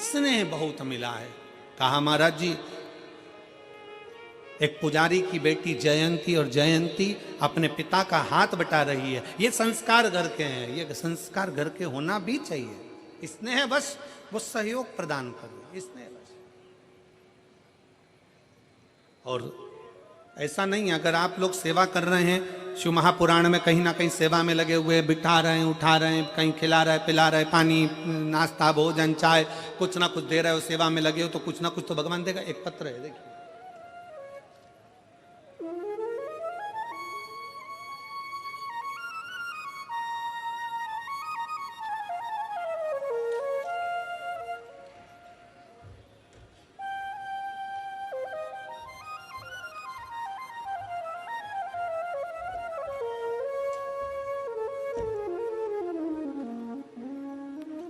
स्नेह बहुत मिला है। कहा महाराज जी, एक पुजारी की बेटी जयंती, और जयंती अपने पिता का हाथ बटा रही है। ये संस्कार घर के हैं, ये संस्कार घर के होना भी चाहिए। स्नेह बस वो सहयोग प्रदान करे, स्नेह बस। और ऐसा नहीं, अगर आप लोग सेवा कर रहे हैं, शिव महापुराण में कहीं ना कहीं सेवा में लगे हुए, बिठा रहे हैं, उठा रहे हैं, कहीं खिला रहे, पिला रहे, पानी, नाश्ता, भोजन, चाय, कुछ ना कुछ दे रहे हो, सेवा में लगे हो, तो कुछ ना कुछ तो भगवान देगा। एक पत्र है, देखिए,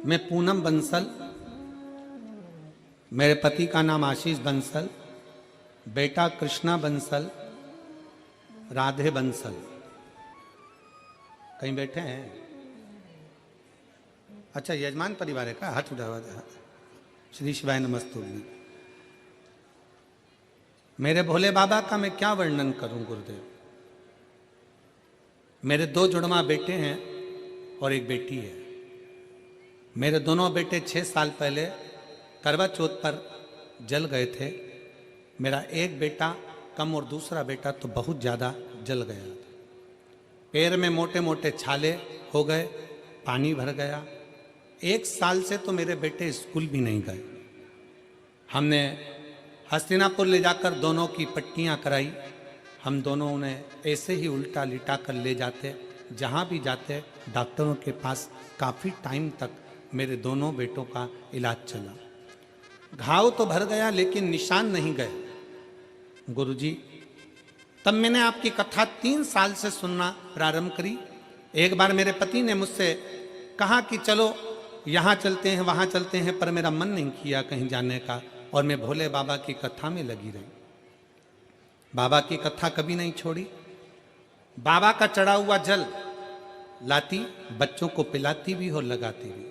मैं पूनम बंसल, मेरे पति का नाम आशीष बंसल, बेटा कृष्णा बंसल, राधे बंसल। कहीं बैठे हैं? अच्छा, यजमान परिवार है का? हाथ उठावा दे। श्री शिवाय नमस्तुभ्यं। मेरे भोले बाबा का मैं क्या वर्णन करूं गुरुदेव। मेरे 2 जुड़वा बेटे हैं और एक बेटी है। मेरे दोनों बेटे 6 साल पहले करवा चौथ पर जल गए थे। मेरा एक बेटा कम और दूसरा बेटा तो बहुत ज़्यादा जल गया था। पैर में मोटे मोटे छाले हो गए, पानी भर गया। 1 साल से तो मेरे बेटे स्कूल भी नहीं गए। हमने हस्तिनापुर ले जाकर दोनों की पट्टियां कराई। हम दोनों उन्हें ऐसे ही उल्टा लिटा कर ले जाते, जहाँ भी जाते डॉक्टरों के पास काफ़ी टाइम तक मेरे दोनों बेटों का इलाज चला। घाव तो भर गया लेकिन निशान नहीं गए। गुरुजी, तब मैंने आपकी कथा 3 साल से सुनना प्रारंभ करी। एक बार मेरे पति ने मुझसे कहा कि चलो यहाँ चलते हैं, वहाँ चलते हैं, पर मेरा मन नहीं किया कहीं जाने का और मैं भोले बाबा की कथा में लगी रही। बाबा की कथा कभी नहीं छोड़ी। बाबा का चढ़ा हुआ जल लाती, बच्चों को पिलाती भी और लगाती भी।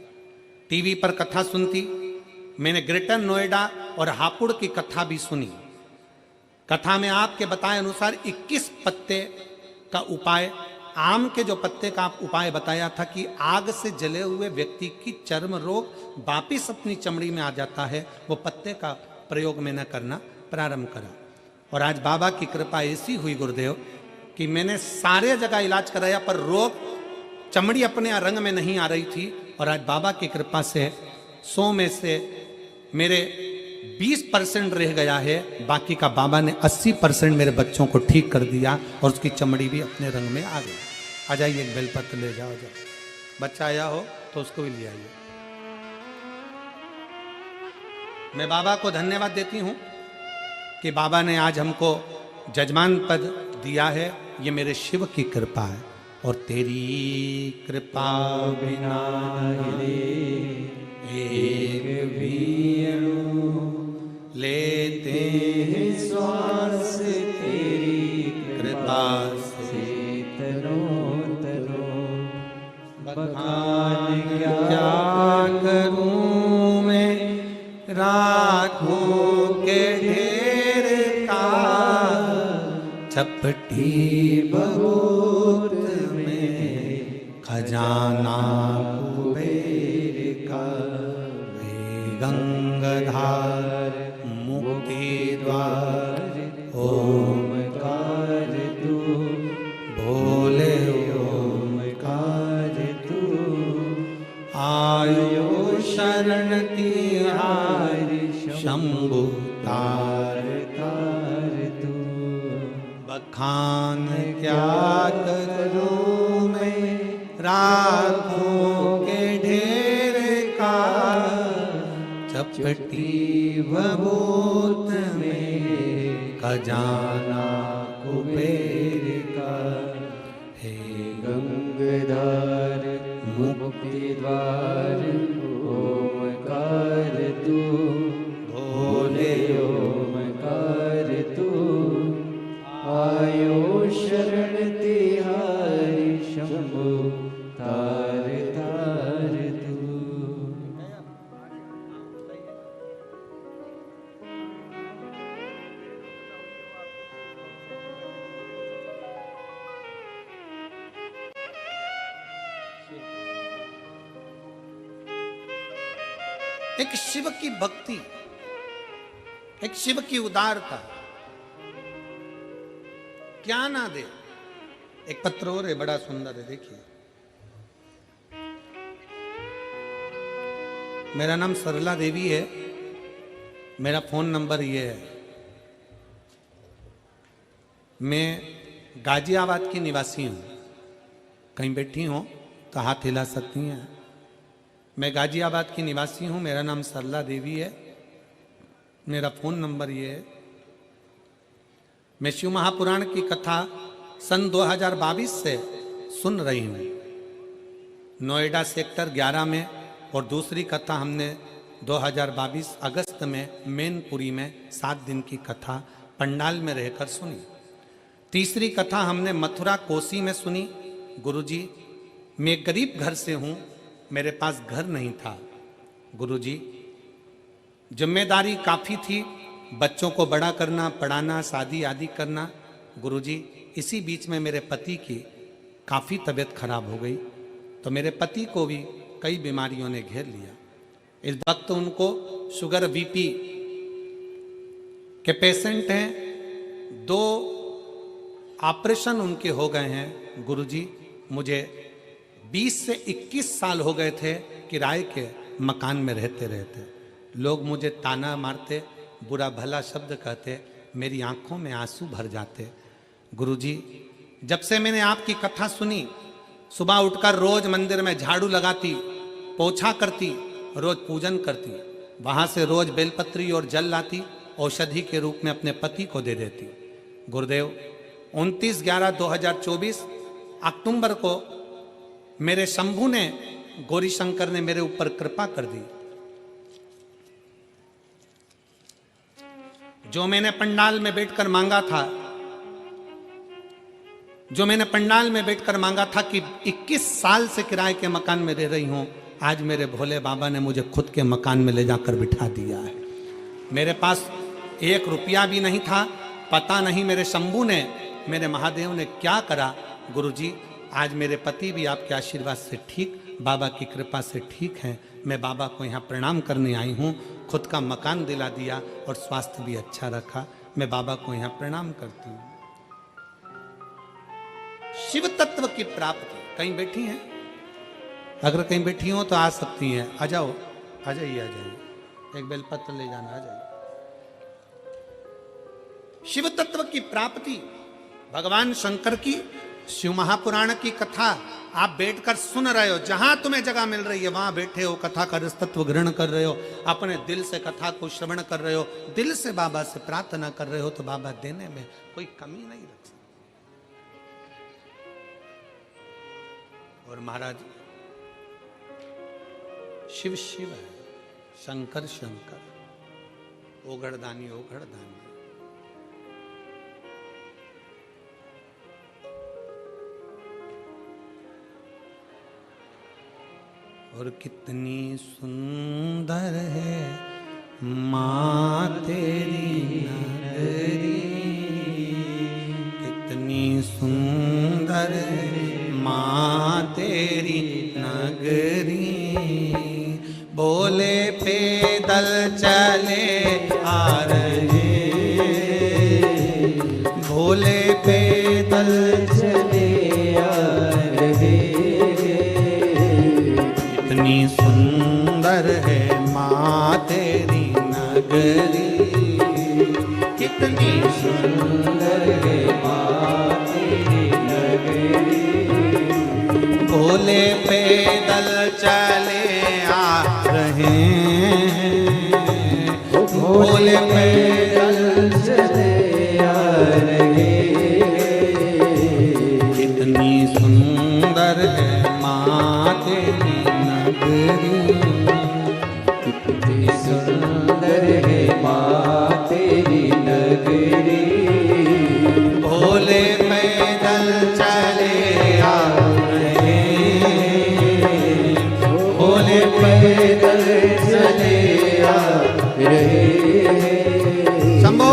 टीवी पर कथा सुनती। मैंने ग्रेटर नोएडा और हापुड़ की कथा भी सुनी। कथा में आपके बताए अनुसार 21 पत्ते का उपाय, आम के जो पत्ते का आप उपाय बताया था कि आग से जले हुए व्यक्ति की चर्म रोग वापिस अपनी चमड़ी में आ जाता है, वो पत्ते का प्रयोग मैंने करना प्रारंभ करा। और आज बाबा की कृपा ऐसी हुई गुरुदेव कि मैंने सारे जगह इलाज कराया पर रोग, चमड़ी अपने रंग में नहीं आ रही थी। और आज बाबा की कृपा से 100 में से मेरे 20% रह गया है, बाकी का बाबा ने 80% मेरे बच्चों को ठीक कर दिया और उसकी चमड़ी भी अपने रंग में आ गई। आ जाइए, एक बेलपत्र ले जाओ। बच्चा आया हो तो उसको भी ले आइए। मैं बाबा को धन्यवाद देती हूँ कि बाबा ने आज हमको जजमान पद दिया है। ये मेरे शिव की कृपा है। और तेरी कृपा बिना एक भी लेते हैं श्वास, तेरी कृपा से बखान क्या करूं मैं राखों के ढेर का, चपटी बहुत में खजाना कुबेर का, गंगाधार मुक्ति द्वार ओमकार तू, भोले ओमकार तू, आयो शरण तिहारी शंभु तार तार तू, बखान क्या करूं मैं राखों के ढेर का, चपटी भभूत में खजाना कुबेर का, हे गंगाधार मुक्ति द्वार ओमकार तू, भोले ओमकार तू, आयो शरण तिहारी शंभु तार तार तू। एक शिव की भक्ति, एक शिव की उदारता क्या ना दे। एक पत्र और है, बड़ा सुंदर है, देखिए। मेरा नाम सरला देवी है, मेरा फोन नंबर ये है। मैं गाजियाबाद की निवासी हूँ। कहीं बैठी हो तो हाथ हिला सकती हैं। मैं गाजियाबाद की निवासी हूँ, मेरा नाम सरला देवी है, मेरा फ़ोन नंबर ये है। मैं शिव महापुराण की कथा सन 2022 से सुन रही हूँ, नोएडा सेक्टर 11 में, और दूसरी कथा हमने 2022 अगस्त में मैनपुरी में 7 दिन की कथा पंडाल में रहकर सुनी। तीसरी कथा हमने मथुरा कोसी में सुनी। गुरुजी, मैं गरीब घर से हूँ, मेरे पास घर नहीं था। गुरुजी, जिम्मेदारी काफ़ी थी, बच्चों को बड़ा करना, पढ़ाना, शादी आदि करना। गुरुजी, इसी बीच में मेरे पति की काफ़ी तबीयत खराब हो गई, तो मेरे पति को भी कई बीमारियों ने घेर लिया। इस वक्त उनको शुगर बीपी के पेशेंट हैं, 2 ऑपरेशन उनके हो गए हैं। गुरुजी, मुझे 20 से 21 साल हो गए थे किराए के मकान में रहते रहते। लोग मुझे ताना मारते, बुरा भला शब्द कहते, मेरी आंखों में आंसू भर जाते। गुरुजी, जब से मैंने आपकी कथा सुनी, सुबह उठकर रोज मंदिर में झाड़ू लगाती, पोछा करती, रोज पूजन करती, वहां से रोज बेलपत्री और जल लाती, औषधि के रूप में अपने पति को दे देती। गुरुदेव, 29/11/2024 अक्टूबर को मेरे शंभू ने, गौरी शंकर ने मेरे ऊपर कृपा कर दी। जो मैंने पंडाल में बैठकर मांगा था, जो मैंने पंडाल में बैठकर मांगा था कि 21 साल से किराए के मकान में रह रही हूं, आज मेरे भोले बाबा ने मुझे खुद के मकान में ले जाकर बिठा दिया है। मेरे पास 1 रुपया भी नहीं था, पता नहीं मेरे शंभू ने, मेरे महादेव ने क्या करा। गुरुजी, आज मेरे पति भी आपके आशीर्वाद से ठीक, बाबा की कृपा से ठीक हैं। मैं बाबा को यहाँ प्रणाम करने आई हूँ। खुद का मकान दिला दिया और स्वास्थ्य भी अच्छा रखा। मैं बाबा को यहाँ प्रणाम करती हूँ। शिव तत्व की प्राप्ति। कहीं बैठी हैं? अगर कहीं बैठी हो तो आ सकती हैं। आ जाओ, आ जाइए, आ जाइए। एक बेलपत्र ले जाना, आ जाइए। शिव तत्व की प्राप्ति, भगवान शंकर की शिव महापुराण की कथा आप बैठकर सुन रहे हो। जहां तुम्हें जगह मिल रही है वहां बैठे हो, कथा का रस तत्व ग्रहण कर रहे हो, अपने दिल से कथा को श्रवण कर रहे हो, दिल से बाबा से प्रार्थना कर रहे हो, तो बाबा देने में कोई कमी नहीं रखते। और महाराज, शिव शिव है, शंकर शंकर, ओघड़दानी ओघड़दानी। और कितनी सुंदर है माँ तेरी नगरी, कितनी सुंदर है माँ तेरी नगरी। बोले पैदल चले आ रहे, भोले पैदल चले आ रहे। कितनी सुंदर है माँ तेरी नगरी, कितनी सुंदर है माँ तेरी नगरी। भोले पैदल चले आ रहे हैं, भोले पैदल चले आ रहे। कितनी सुंदर है माँ तेरी नगरी, कितनी सुंदर है माँ तेरी नगरी। भोले पैदल चले आ रहे, भोले पैदल चले आ रहे। शंभो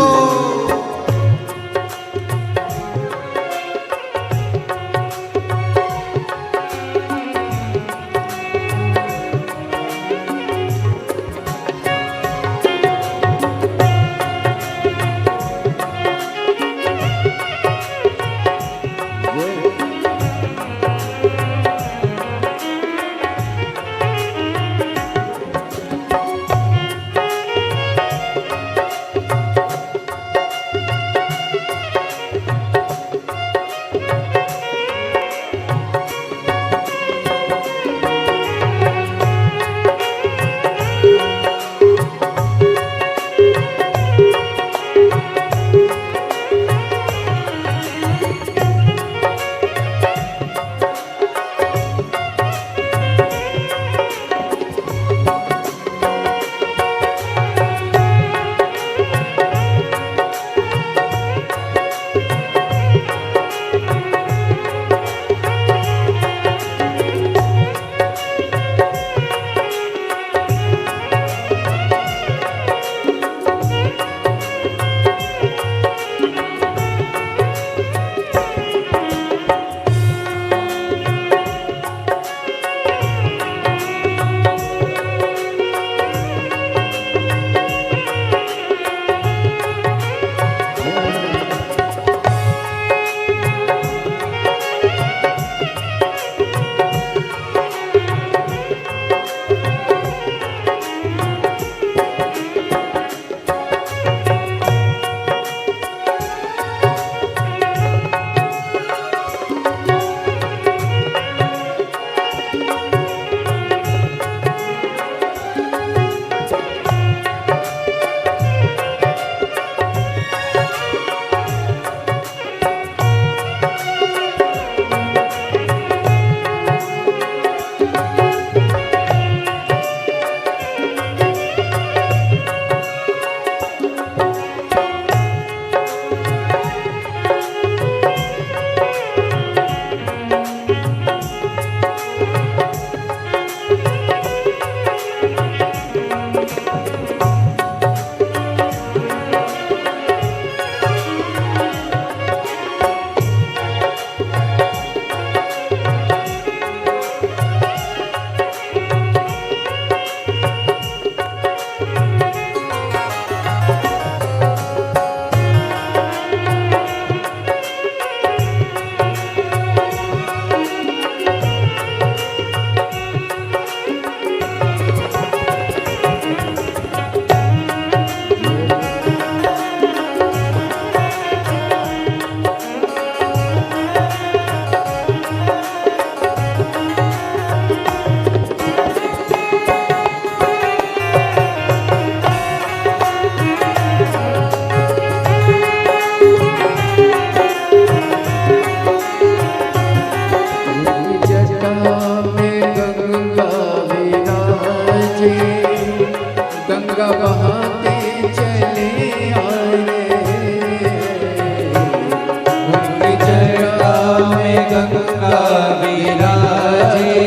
गंगा विराजे,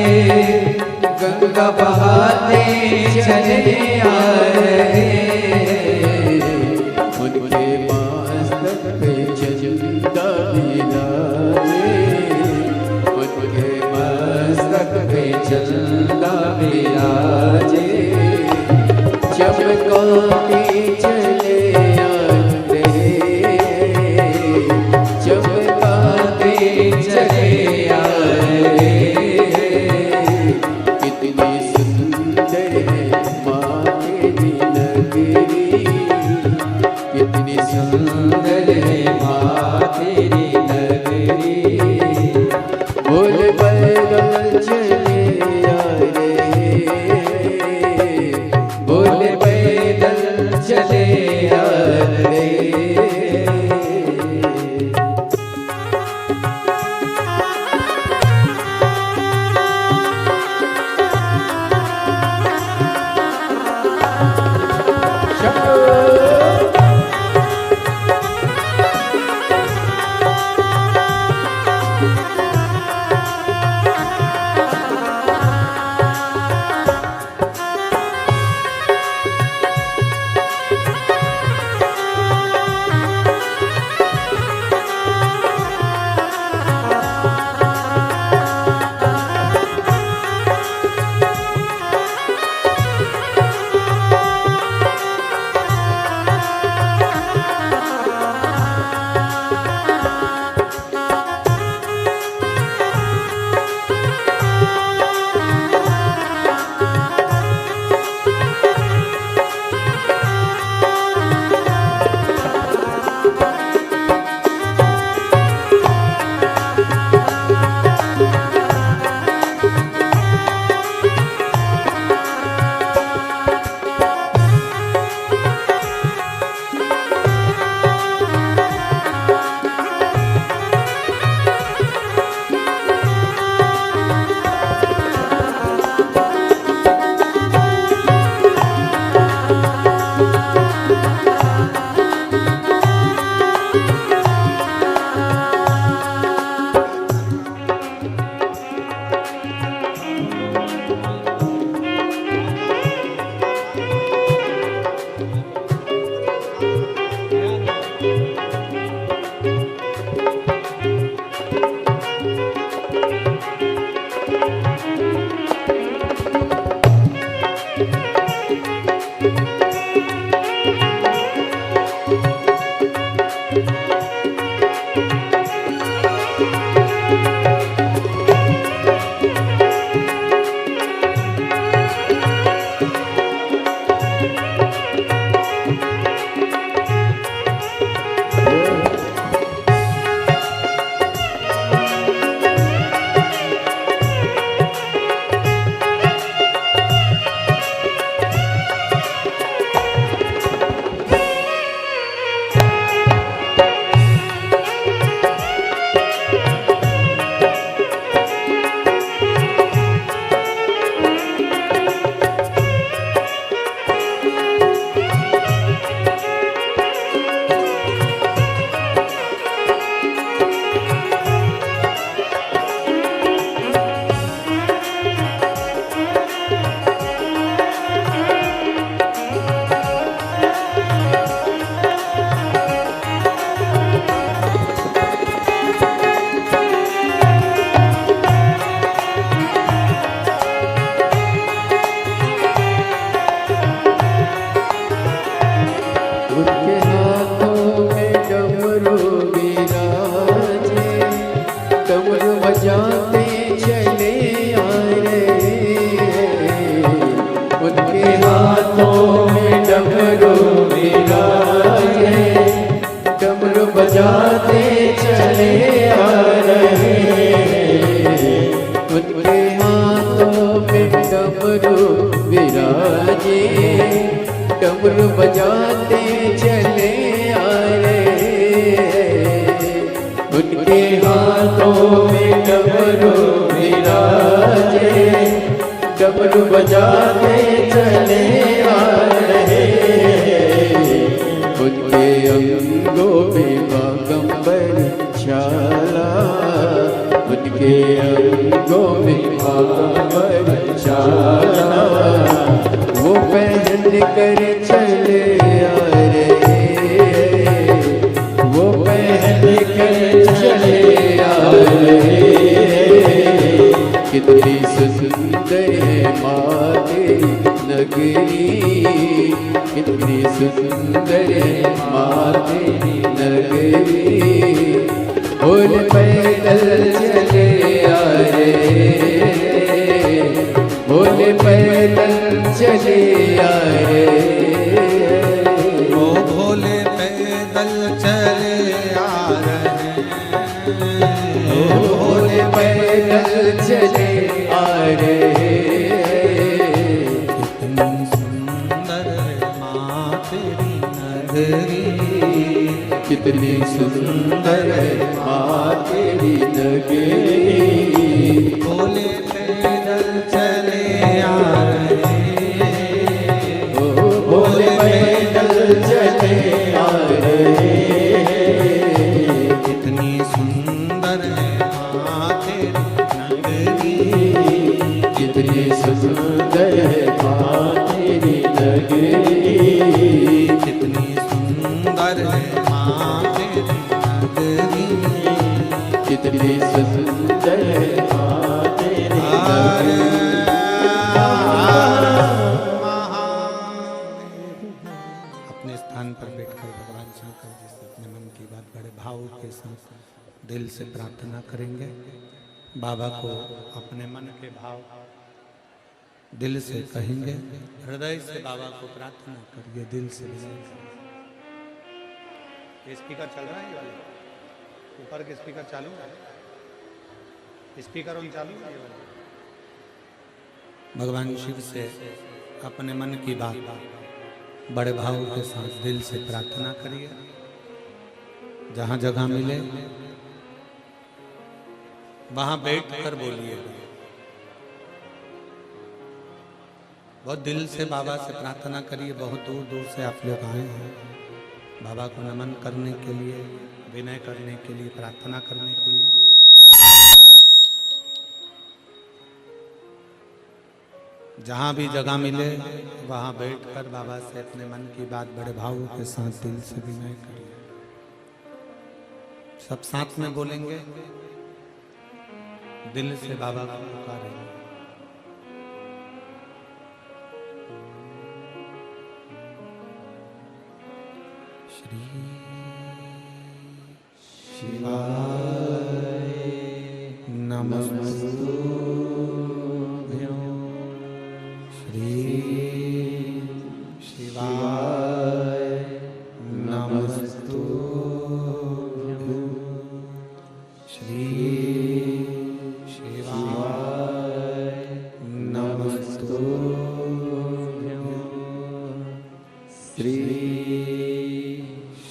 गंगा बहाते चले आ रहे, उनके मस्तक पे चंदा विराजे, उनके मस्तक पे चंदा विराजे, चमकाते चले आ रहे, चमकाते चले आ रहे, कितनी सुंदर है माँ तेरी नगरी, कितनी सुंदर है माँ तेरी नगरी, बोल पैदल चले आ रहे, बोल पैदल चले आ रहे। बजाते चले आ रहे, उनके हाथों में डमरू विराजे, डमरू बजाते चले आ रहे, उनके हाथों में डमरू विराजे, डमरू बजाते चले आ रहे, उनके अंगों में बागंबर छाला, उनके अंगों में पावन शाला वो पहन कर चले आ रहे, वो पहन कर चले आ रहे। कितनी सुंदर है माँ तेरी नगरी, कितनी सुंदर है माँ तेरी नगरी। बोल पैदल चले आ रहे, बोल पैदल चले आ रहे। ओ भोले पैदल चले आ रहे, ओ भोले पैदल चले आ रहे। कितनी सुंदर है माँ तेरी नगरी, कितनी सुंदर है माँ तेरी नगरी। भोले पैदल चले आ रहे, ओ भोले पैदल चले आ रहे। कितनी सुंदर है माँ तेरी नगरी, कितनी सुंदर है माँ तेरी नगरी। कितनी सुंदर है माँ तेरी नगरी। कितनी सुंदर है माँ तेरी हरे नगरी। अपने स्थान पर बैठकर भगवान शंकर जी से अपने मन की बात बड़े भाव के साथ दिल से प्रार्थना करेंगे। बाबा को अपने मन के भाव दिल से कहेंगे, हृदय से बाबा को प्रार्थना करिए, दिल से ये स्पीकर चल रहा है, ये वाले ऊपर के स्पीकर चालू है, स्पीकर ऑन चालू है ये वाले। भगवान शिव से अपने मन की बात बड़े भाव के साथ दिल से प्रार्थना करिए। जहां जगह मिले वहां बैठ कर बोलिए। बहुत दिल से बाबा से प्रार्थना करिए। बहुत दूर दूर से आप लोग आए हैं बाबा को नमन करने के लिए, विनय करने के लिए, प्रार्थना करने के लिए। जहां भी जगह मिले वहां बैठकर बाबा से अपने मन की बात बड़े भावों के साथ दिल से विनय करिए। सब साथ में बोलेंगे, दिल से बाबा को पुकारेंगे। श्री शिवाय नमस्तुभ्यं, श्री शिवाय नमस्तुभ्यं, श्री शिवाय नमस्तुभ्यं, श्री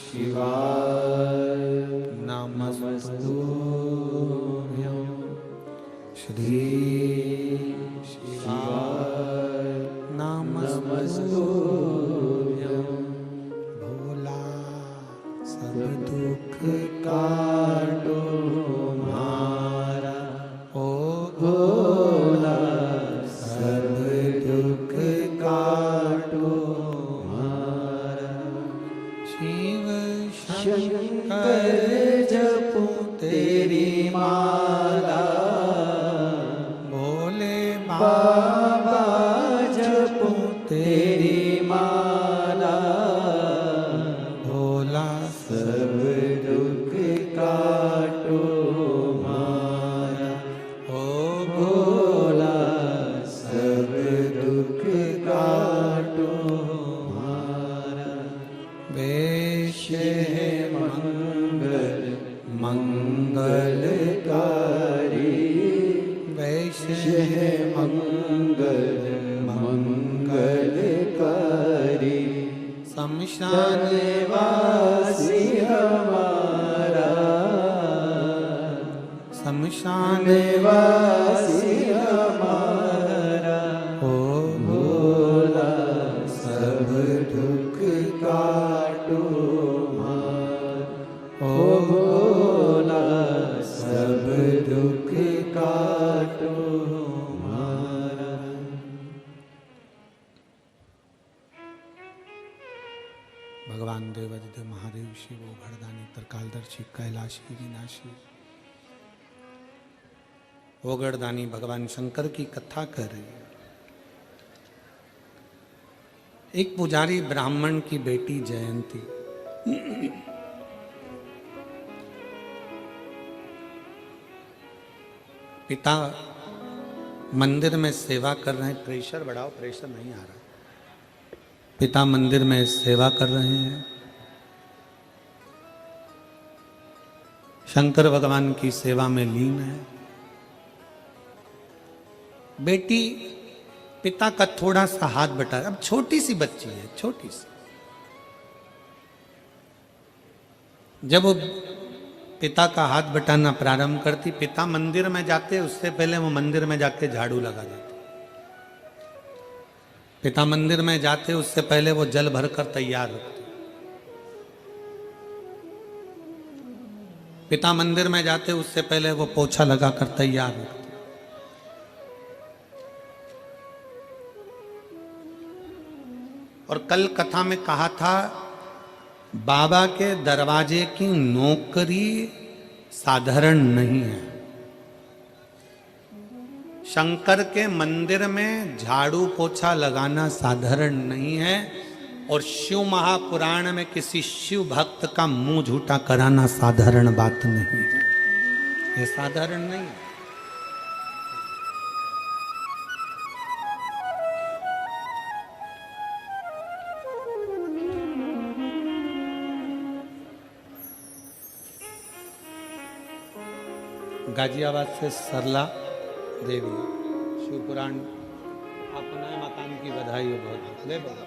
शिवाय नमस्तुभ्यं, श्री शिवाय नमस्तुभ्यं। भोला सब दुख काटो हमारा, ओ भोला सब दुख काटो हमारा। शिव शंकर जपो तेरी माला, भोले बाबा जपो तेरी माला। भोला सब दुख काटो हमारा, ओ भोला सब दुख काटो हमारा। वेश है मंगल मंगलकारी, वैश्य है मंगल मंगलकारी। शमशान वासी हमारा, शमशान वासी हमारा। ओ भोला सब दुख काटो हमारा, ओ भोला सब दुख शिव ओघड़दानी त्रिकालदर्शी कैलाशी विनाशी। ओघड़दानी भगवान शंकर की कथा कर रही है। एक पुजारी ब्राह्मण की बेटी जयंती पिता मंदिर में सेवा कर रहे हैं। प्रेशर बढ़ाओ, प्रेशर नहीं आ रहा। पिता मंदिर में सेवा कर रहे हैं। शंकर भगवान की सेवा में लीन है। बेटी पिता का थोड़ा सा हाथ बटा, अब छोटी सी बच्ची है, छोटी सी। जब वो पिता का हाथ बटाना प्रारंभ करती, पिता मंदिर में जाते उससे पहले वो मंदिर में जाके झाड़ू लगा देते। पिता मंदिर में जाते उससे पहले वो जल भरकर तैयार रखते। पिता मंदिर में जाते उससे पहले वो पोछा लगाकर तैयार रखते। और कल कथा में कहा था, बाबा के दरवाजे की नौकरी साधारण नहीं है। शंकर के मंदिर में झाड़ू पोछा लगाना साधारण नहीं है। और शिव महापुराण में किसी शिव भक्त का मुंह झूठा कराना साधारण बात नहीं है। ये साधारण नहीं है। गाजियाबाद से सरला देवी, शिवपुराण अपना मकान की बधाई हो। बहुत ले बोला।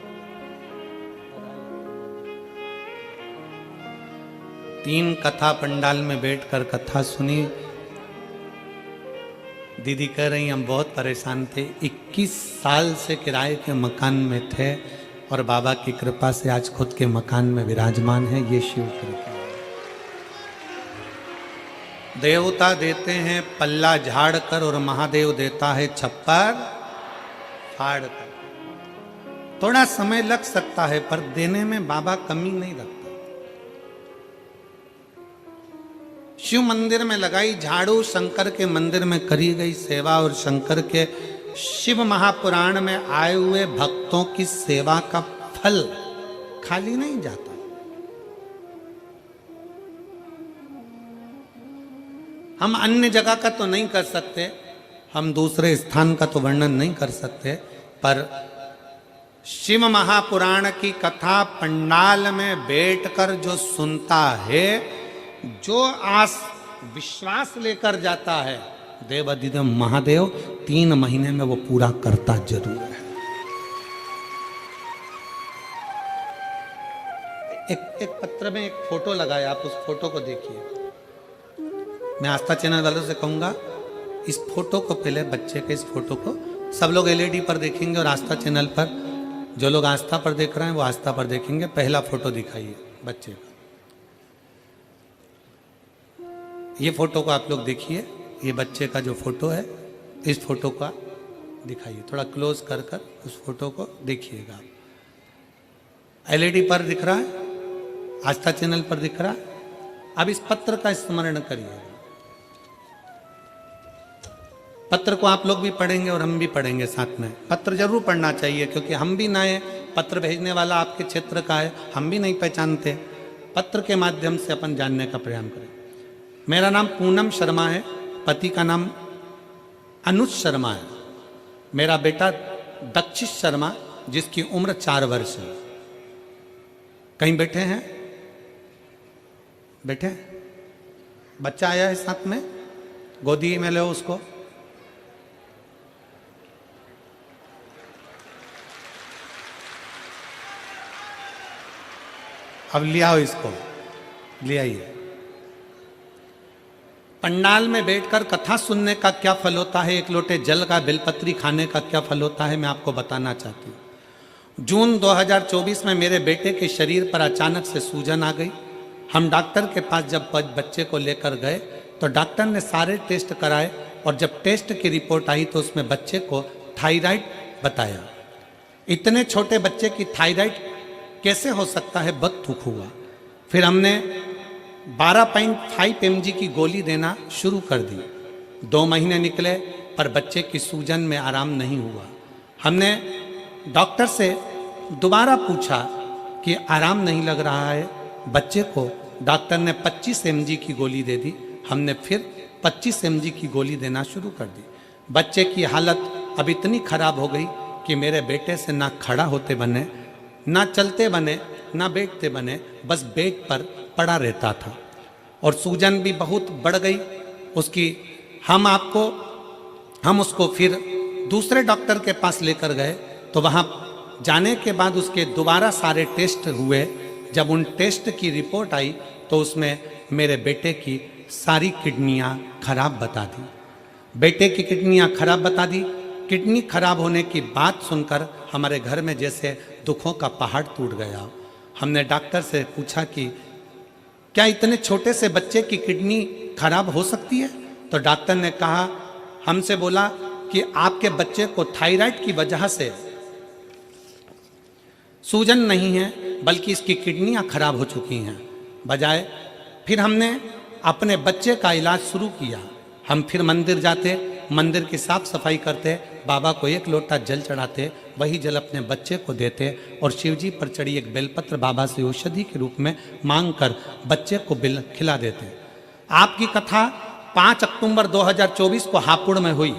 3 कथा पंडाल में बैठकर कथा सुनी। दीदी कह रही हम बहुत परेशान थे, 21 साल से किराए के मकान में थे और बाबा की कृपा से आज खुद के मकान में विराजमान है। ये शिव कृपा। देवता देते हैं पल्ला झाड़ कर और महादेव देता है छप्पर फाड़ कर। थोड़ा समय लग सकता है पर देने में बाबा कमी नहीं रखता। शिव मंदिर में लगाई झाड़ू, शंकर के मंदिर में करी गई सेवा और शंकर के शिव महापुराण में आए हुए भक्तों की सेवा का फल खाली नहीं जाता। हम अन्य जगह का तो नहीं कर सकते, हम दूसरे स्थान का तो वर्णन नहीं कर सकते, पर शिव महापुराण की कथा पंडाल में बैठकर जो सुनता है, जो आस विश्वास लेकर जाता है, देवाधिदेव महादेव 3 महीने में वो पूरा करता जरूर है। एक पत्र में एक फोटो लगाया, आप उस फोटो को देखिए। मैं आस्था चैनल वालों से कहूंगा, इस फोटो को पहले, बच्चे के इस फोटो को सब लोग एलईडी पर देखेंगे और आस्था चैनल पर जो लोग आस्था पर देख रहे हैं वो आस्था पर देखेंगे। पहला फोटो दिखाइए बच्चे का। ये फोटो को आप लोग देखिए, ये बच्चे का जो फोटो है, इस फोटो का दिखाइए, थोड़ा क्लोज कर कर उस फोटो को देखिएगा। एलईडी पर दिख रहा है, आस्था चैनल पर दिख रहा है। अब इस पत्र का स्मरण करिए। पत्र को आप लोग भी पढ़ेंगे और हम भी पढ़ेंगे साथ में। पत्र जरूर पढ़ना चाहिए क्योंकि हम भी नए, पत्र भेजने वाला आपके क्षेत्र का है, हम भी नहीं पहचानते। पत्र के माध्यम से अपन जानने का प्रयास करें। मेरा नाम पूनम शर्मा है, पति का नाम अनुज शर्मा है। मेरा बेटा दक्षिश शर्मा, जिसकी उम्र 4 वर्ष है। कहीं बैठे हैं? बैठे? बच्चा आया है साथ में, गोदी में लो उसको। अब ले आओ इसको, ले आइए। पंडाल में बैठकर कथा सुनने का क्या फल होता है, एक लोटे जल का बेलपत्री खाने का क्या फल होता है, मैं आपको बताना चाहती हूँ। जून 2024 में मेरे बेटे के शरीर पर अचानक से सूजन आ गई। हम डॉक्टर के पास जब बच्चे को लेकर गए तो डॉक्टर ने सारे टेस्ट कराए और जब टेस्ट की रिपोर्ट आई तो उसमें बच्चे को थायराइड बताया। इतने छोटे बच्चे की थायराइड कैसे हो सकता है? बदतुक हुआ। फिर हमने 12.5 mg की गोली देना शुरू कर दी। 2 महीने निकले पर बच्चे की सूजन में आराम नहीं हुआ। हमने डॉक्टर से दोबारा पूछा कि आराम नहीं लग रहा है बच्चे को। डॉक्टर ने 25 mg की गोली दे दी। हमने फिर 25 mg की गोली देना शुरू कर दी। बच्चे की हालत अब इतनी खराब हो गई कि मेरे बेटे से ना खड़ा होते बने, ना चलते बने, ना बैठते बने, बस बेड पर पड़ा रहता था। और सूजन भी बहुत बढ़ गई उसकी। हम उसको फिर दूसरे डॉक्टर के पास लेकर गए तो वहाँ जाने के बाद उसके दोबारा सारे टेस्ट हुए। जब उन टेस्ट की रिपोर्ट आई तो उसमें मेरे बेटे की सारी किडनियाँ खराब बता दी। बेटे की किडनियाँ खराब बता दी। किडनी खराब होने की बात सुनकर हमारे घर में जैसे दुखों का पहाड़ टूट गया। हमने डॉक्टर से पूछा कि क्या इतने छोटे से बच्चे की किडनी खराब हो सकती है? तो डॉक्टर ने कहा, हमसे बोला कि आपके बच्चे को थायराइड की वजह से सूजन नहीं है बल्कि इसकी किडनियां खराब हो चुकी हैं। बजाय फिर हमने अपने बच्चे का इलाज शुरू किया। हम फिर मंदिर जाते, मंदिर की साफ सफाई करते, बाबा को 1 लोटा जल चढ़ाते, वही जल अपने बच्चे को देते और शिवजी पर चढ़ी एक बेलपत्र बाबा से औषधि के रूप में मांगकर बच्चे को खिला देते। आपकी कथा 5 अक्टूबर 2024 को हापुड़ में हुई।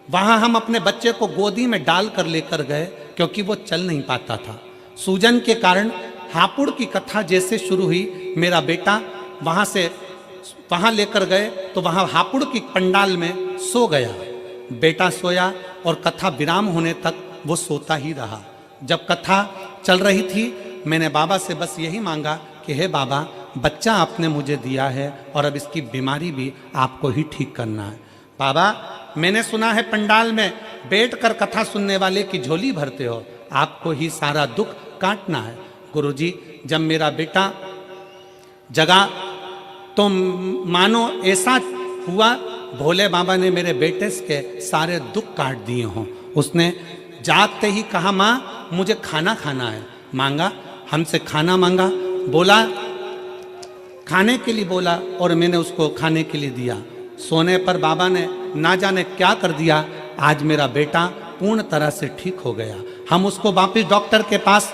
वहाँ हम अपने बच्चे को गोदी में डाल कर लेकर गए क्योंकि वो चल नहीं पाता था। सूजन के कारण हापुड़ की कथा जैसे शुरू हुई, मेरा बेटा वहाँ लेकर गए तो वहाँ हापुड़ की पंडाल में सो गया। बेटा सोया और कथा विराम होने तक वो सोता ही रहा। जब कथा चल रही थी मैंने बाबा से बस यही मांगा कि हे बाबा, बच्चा आपने मुझे दिया है और अब इसकी बीमारी भी आपको ही ठीक करना है। बाबा, मैंने सुना है पंडाल में बैठकर कथा सुनने वाले की झोली भरते हो, आपको ही सारा दुख काटना है। गुरुजी, जब मेरा बेटा जगा तो मानो ऐसा हुआ भोले बाबा ने मेरे बेटे के सारे दुख काट दिए हों। उसने जागते ही कहा, माँ मुझे खाना खाना है। मांगा, हमसे खाना मांगा, बोला खाने के लिए बोला और मैंने उसको खाने के लिए दिया। सोने पर बाबा ने ना जाने क्या कर दिया, आज मेरा बेटा पूर्ण तरह से ठीक हो गया। हम उसको वापस डॉक्टर के पास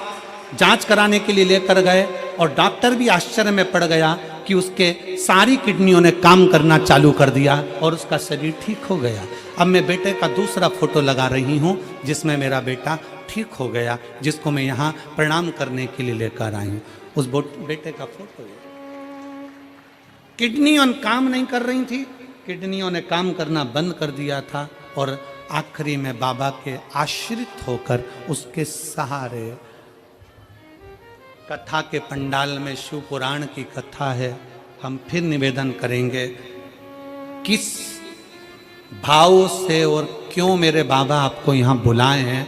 जांच कराने के लिए लेकर गए और डॉक्टर भी आश्चर्य में पड़ गया कि उसके सारी किडनियों ने काम करना चालू कर दिया और उसका शरीर ठीक हो गया। अब मैं बेटे का दूसरा फोटो लगा रही हूँ जिसमें मेरा बेटा ठीक हो गया, जिसको मैं यहाँ प्रणाम करने के लिए लेकर आई हूँ। उस बेटे का फोटो है। किडनियों काम नहीं कर रही थी, किडनियों ने काम करना बंद कर दिया था और आखिरी में बाबा के आश्रित होकर उसके सहारे कथा के पंडाल में शिव पुराण की कथा है। हम फिर निवेदन करेंगे, किस भाव से और क्यों मेरे बाबा आपको यहाँ बुलाए हैं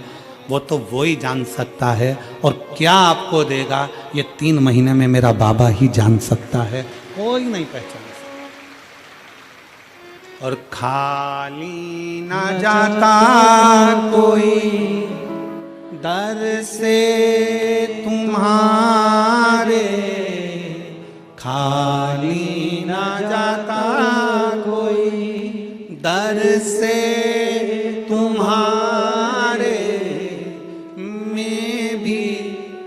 वो तो वो ही जान सकता है, और क्या आपको देगा ये 3 महीने में मेरा बाबा ही जान सकता है, कोई नहीं पहचान सकता। और खाली ना जाता कोई दर से तुम्हारे, खाली ना जाता कोई दर से तुम्हारे, मैं भी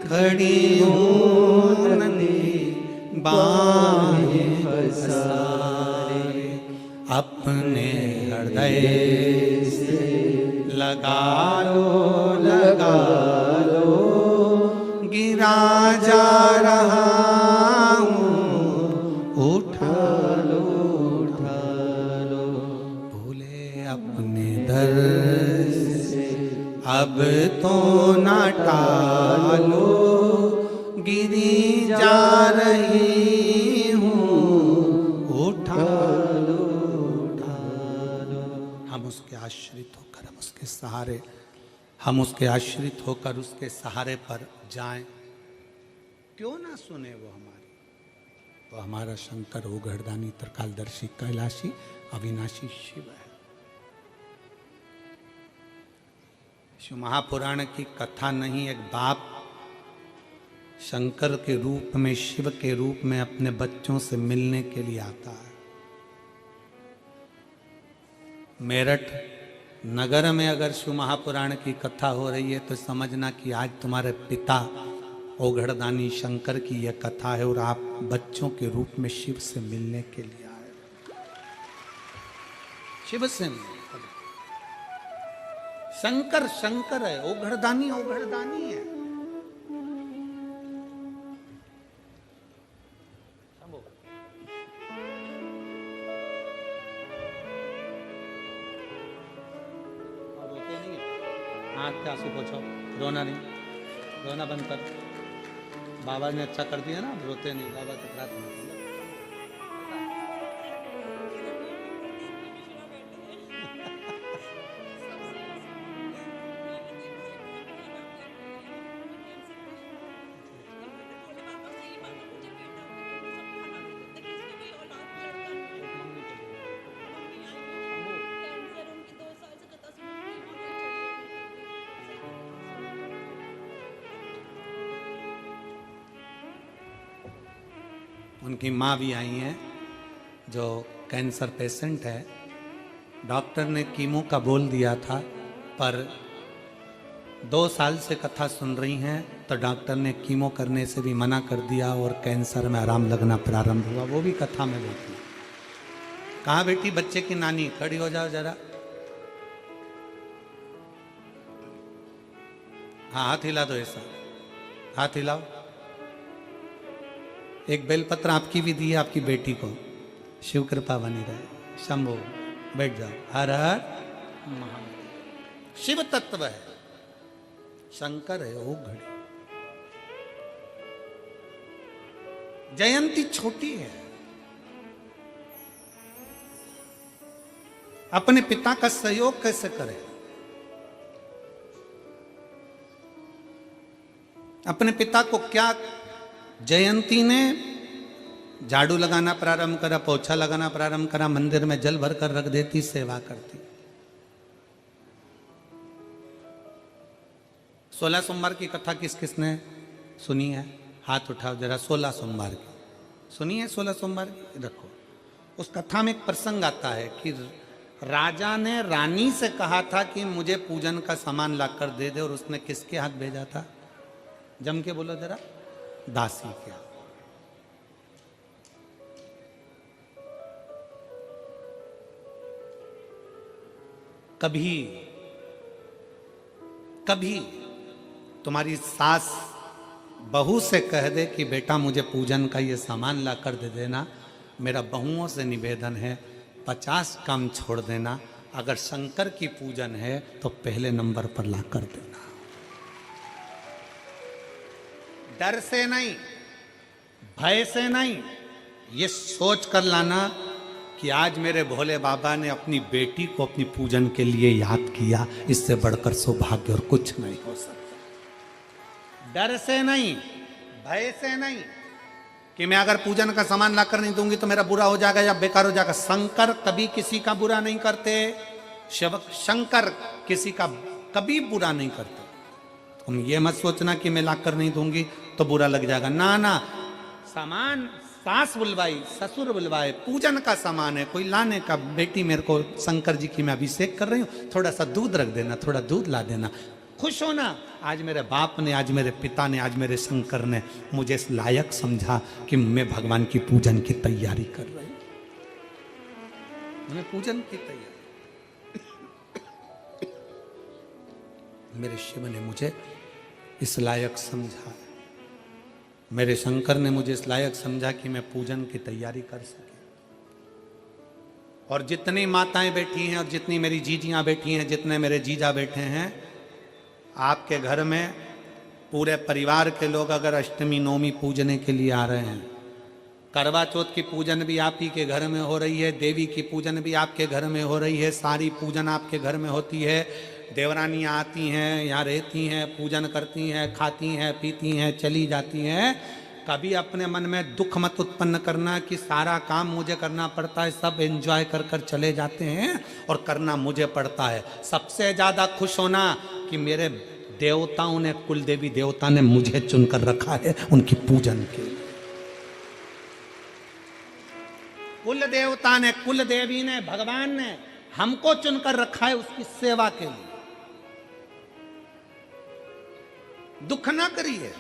खड़ी हूँ नन्ही बाहें पसारे, अपने हृदय से लगा लो गिरा जा रहा हूँ, उठा लो भूले अपने दर से अब तो ना टालो, गिरी जा रही हूँ, उठा लो। हम उसके आश्रित होकर, हम उसके सहारे, हम उसके आश्रित होकर उसके सहारे पर जाएं। क्यों ना सुने वो हमारी? तो हमारा शंकर वो गर्दानी त्रिकालदर्शी कैलाशी अविनाशी शिव है। शिव महापुराण की कथा नहीं, एक बाप शंकर के रूप में, शिव के रूप में अपने बच्चों से मिलने के लिए आता है। मेरठ नगर में अगर शिव महापुराण की कथा हो रही है तो समझना कि आज तुम्हारे पिता ओघड़दानी शंकर की यह कथा है और आप बच्चों के रूप में शिव से मिलने के लिए आए। शिव से मिलने। शंकर शंकर है, ओघड़दानी ओघड़दानी है। आँख के आंसू पोछो, रोना नहीं, रोना बंद कर। बाबा ने अच्छा कर दिया ना, रोते नहीं, बाबा की प्रार्थना कर। उनकी माँ भी आई हैं जो कैंसर पेशेंट है। डॉक्टर ने कीमो का बोल दिया था, पर 2 साल से कथा सुन रही हैं तो डॉक्टर ने कीमो करने से भी मना कर दिया और कैंसर में आराम लगना प्रारंभ हुआ। वो भी कथा में बैठी। कहाँ बेटी बच्चे की नानी? खड़ी हो जाओ जरा। हाँ, हाथ हिला दो, ऐसा हाथ हिलाओ। एक बेलपत्र आपकी भी दी है, आपकी बेटी को। शिव कृपा बनी रहे। शंभो, बैठ जाओ। हर हर महादेव। शिव तत्व है, शंकर है, वो घड़ी। जयंती छोटी है। अपने पिता का सहयोग कैसे करें? अपने पिता को क्या? जयंती ने झाड़ू लगाना प्रारंभ करा, पोछा लगाना प्रारंभ करा, मंदिर में जल भर कर रख देती, सेवा करती। 16 सोमवार की कथा किस किसने सुनी है? हाथ उठाओ जरा। 16 सोमवार की सुनी है? 16 सोमवार की रखो। उस कथा में एक प्रसंग आता है कि राजा ने रानी से कहा था कि मुझे पूजन का सामान लाकर दे दे, और उसने किसके हाथ भेजा था? जम के बोलो जरा। दासी के। कभी कभी तुम्हारी सास बहू से कह दे कि बेटा मुझे पूजन का ये सामान ला कर दे देना, मेरा बहुओं से निवेदन है 50 काम छोड़ देना, अगर शंकर की पूजन है तो पहले नंबर पर ला कर देना। डर से नहीं, भय से नहीं, ये सोच कर लाना कि आज मेरे भोले बाबा ने अपनी बेटी को अपनी पूजन के लिए याद किया, इससे बढ़कर सौभाग्य और कुछ नहीं हो सकता। डर से नहीं, भय से नहीं कि मैं अगर पूजन का सामान लाकर नहीं दूंगी तो मेरा बुरा हो जाएगा या बेकार हो जाएगा। शंकर कभी किसी का बुरा नहीं करते। शंकर किसी का कभी बुरा नहीं करते। तुम ये मत सोचना कि मैं लाकर नहीं दूंगी तो बुरा लग जाएगा। ना ना, सामान सास बुलवाई, ससुर बुलवाए, पूजन का सामान है, कोई लाने का, बेटी मेरे को शंकर जी की मैं अभिषेक कर रही हूँ, थोड़ा सा दूध रख देना, थोड़ा दूध ला देना। खुश होना, आज मेरे बाप ने, आज मेरे पिता ने, आज मेरे शंकर ने मुझे इस लायक समझा कि मैं भगवान की पूजन की तैयारी कर रही हूँ। मैं पूजन की तैयारी, मेरे शिव ने मुझे इस लायक समझा, मेरे शंकर ने मुझे इस लायक समझा कि मैं पूजन की तैयारी कर सके। और जितनी माताएं बैठी हैं और जितनी मेरी जीजियां बैठी हैं, जितने मेरे जीजा बैठे हैं, आपके घर में पूरे परिवार के लोग अगर अष्टमी नवमी पूजने के लिए आ रहे हैं, करवा चौथ की पूजन भी आप ही के घर में हो रही है, देवी की पूजन भी आपके घर में हो रही है, सारी पूजन आपके घर में होती है, देवरानियाँ आती हैं, यहाँ रहती हैं, पूजन करती हैं, खाती हैं, पीती हैं, चली जाती हैं। कभी अपने मन में दुख मत उत्पन्न करना कि सारा काम मुझे करना पड़ता है, सब एंजॉय कर कर चले जाते हैं और करना मुझे पड़ता है। सबसे ज़्यादा खुश होना कि मेरे देवताओं ने, कुल देवी देवता ने मुझे चुनकर रखा है उनकी पूजन के लिए। कुल देवता ने, कुल देवी ने, भगवान ने हमको चुनकर रखा है उसकी सेवा के लिए। दुख ना करिए।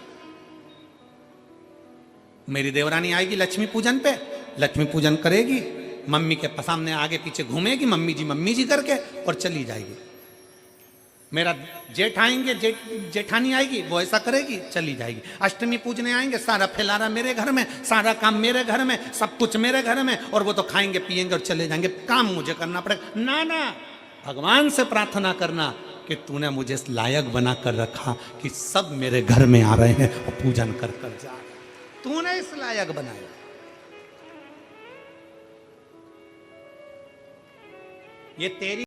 मेरी देवरानी आएगी लक्ष्मी पूजन पे, लक्ष्मी पूजन करेगी, मम्मी के सामने आगे पीछे घूमेगी मम्मी जी करके और चली जाएगी। मेरा जेठ आएंगे, जेठानी आएगी, वो ऐसा करेगी, चली जाएगी। अष्टमी पूजने आएंगे, सारा फैलारा मेरे घर में, सारा काम मेरे घर में, सब कुछ मेरे घर में, और वो तो खाएंगे पिएंगे और चले जाएंगे। काम मुझे करना पड़ेगा। ना ना, भगवान से प्रार्थना करना कि तूने मुझे इस लायक बना कर रखा कि सब मेरे घर में आ रहे हैं और पूजन कर कर जा रहे हैं। तूने इस लायक बनाया। ये तेरी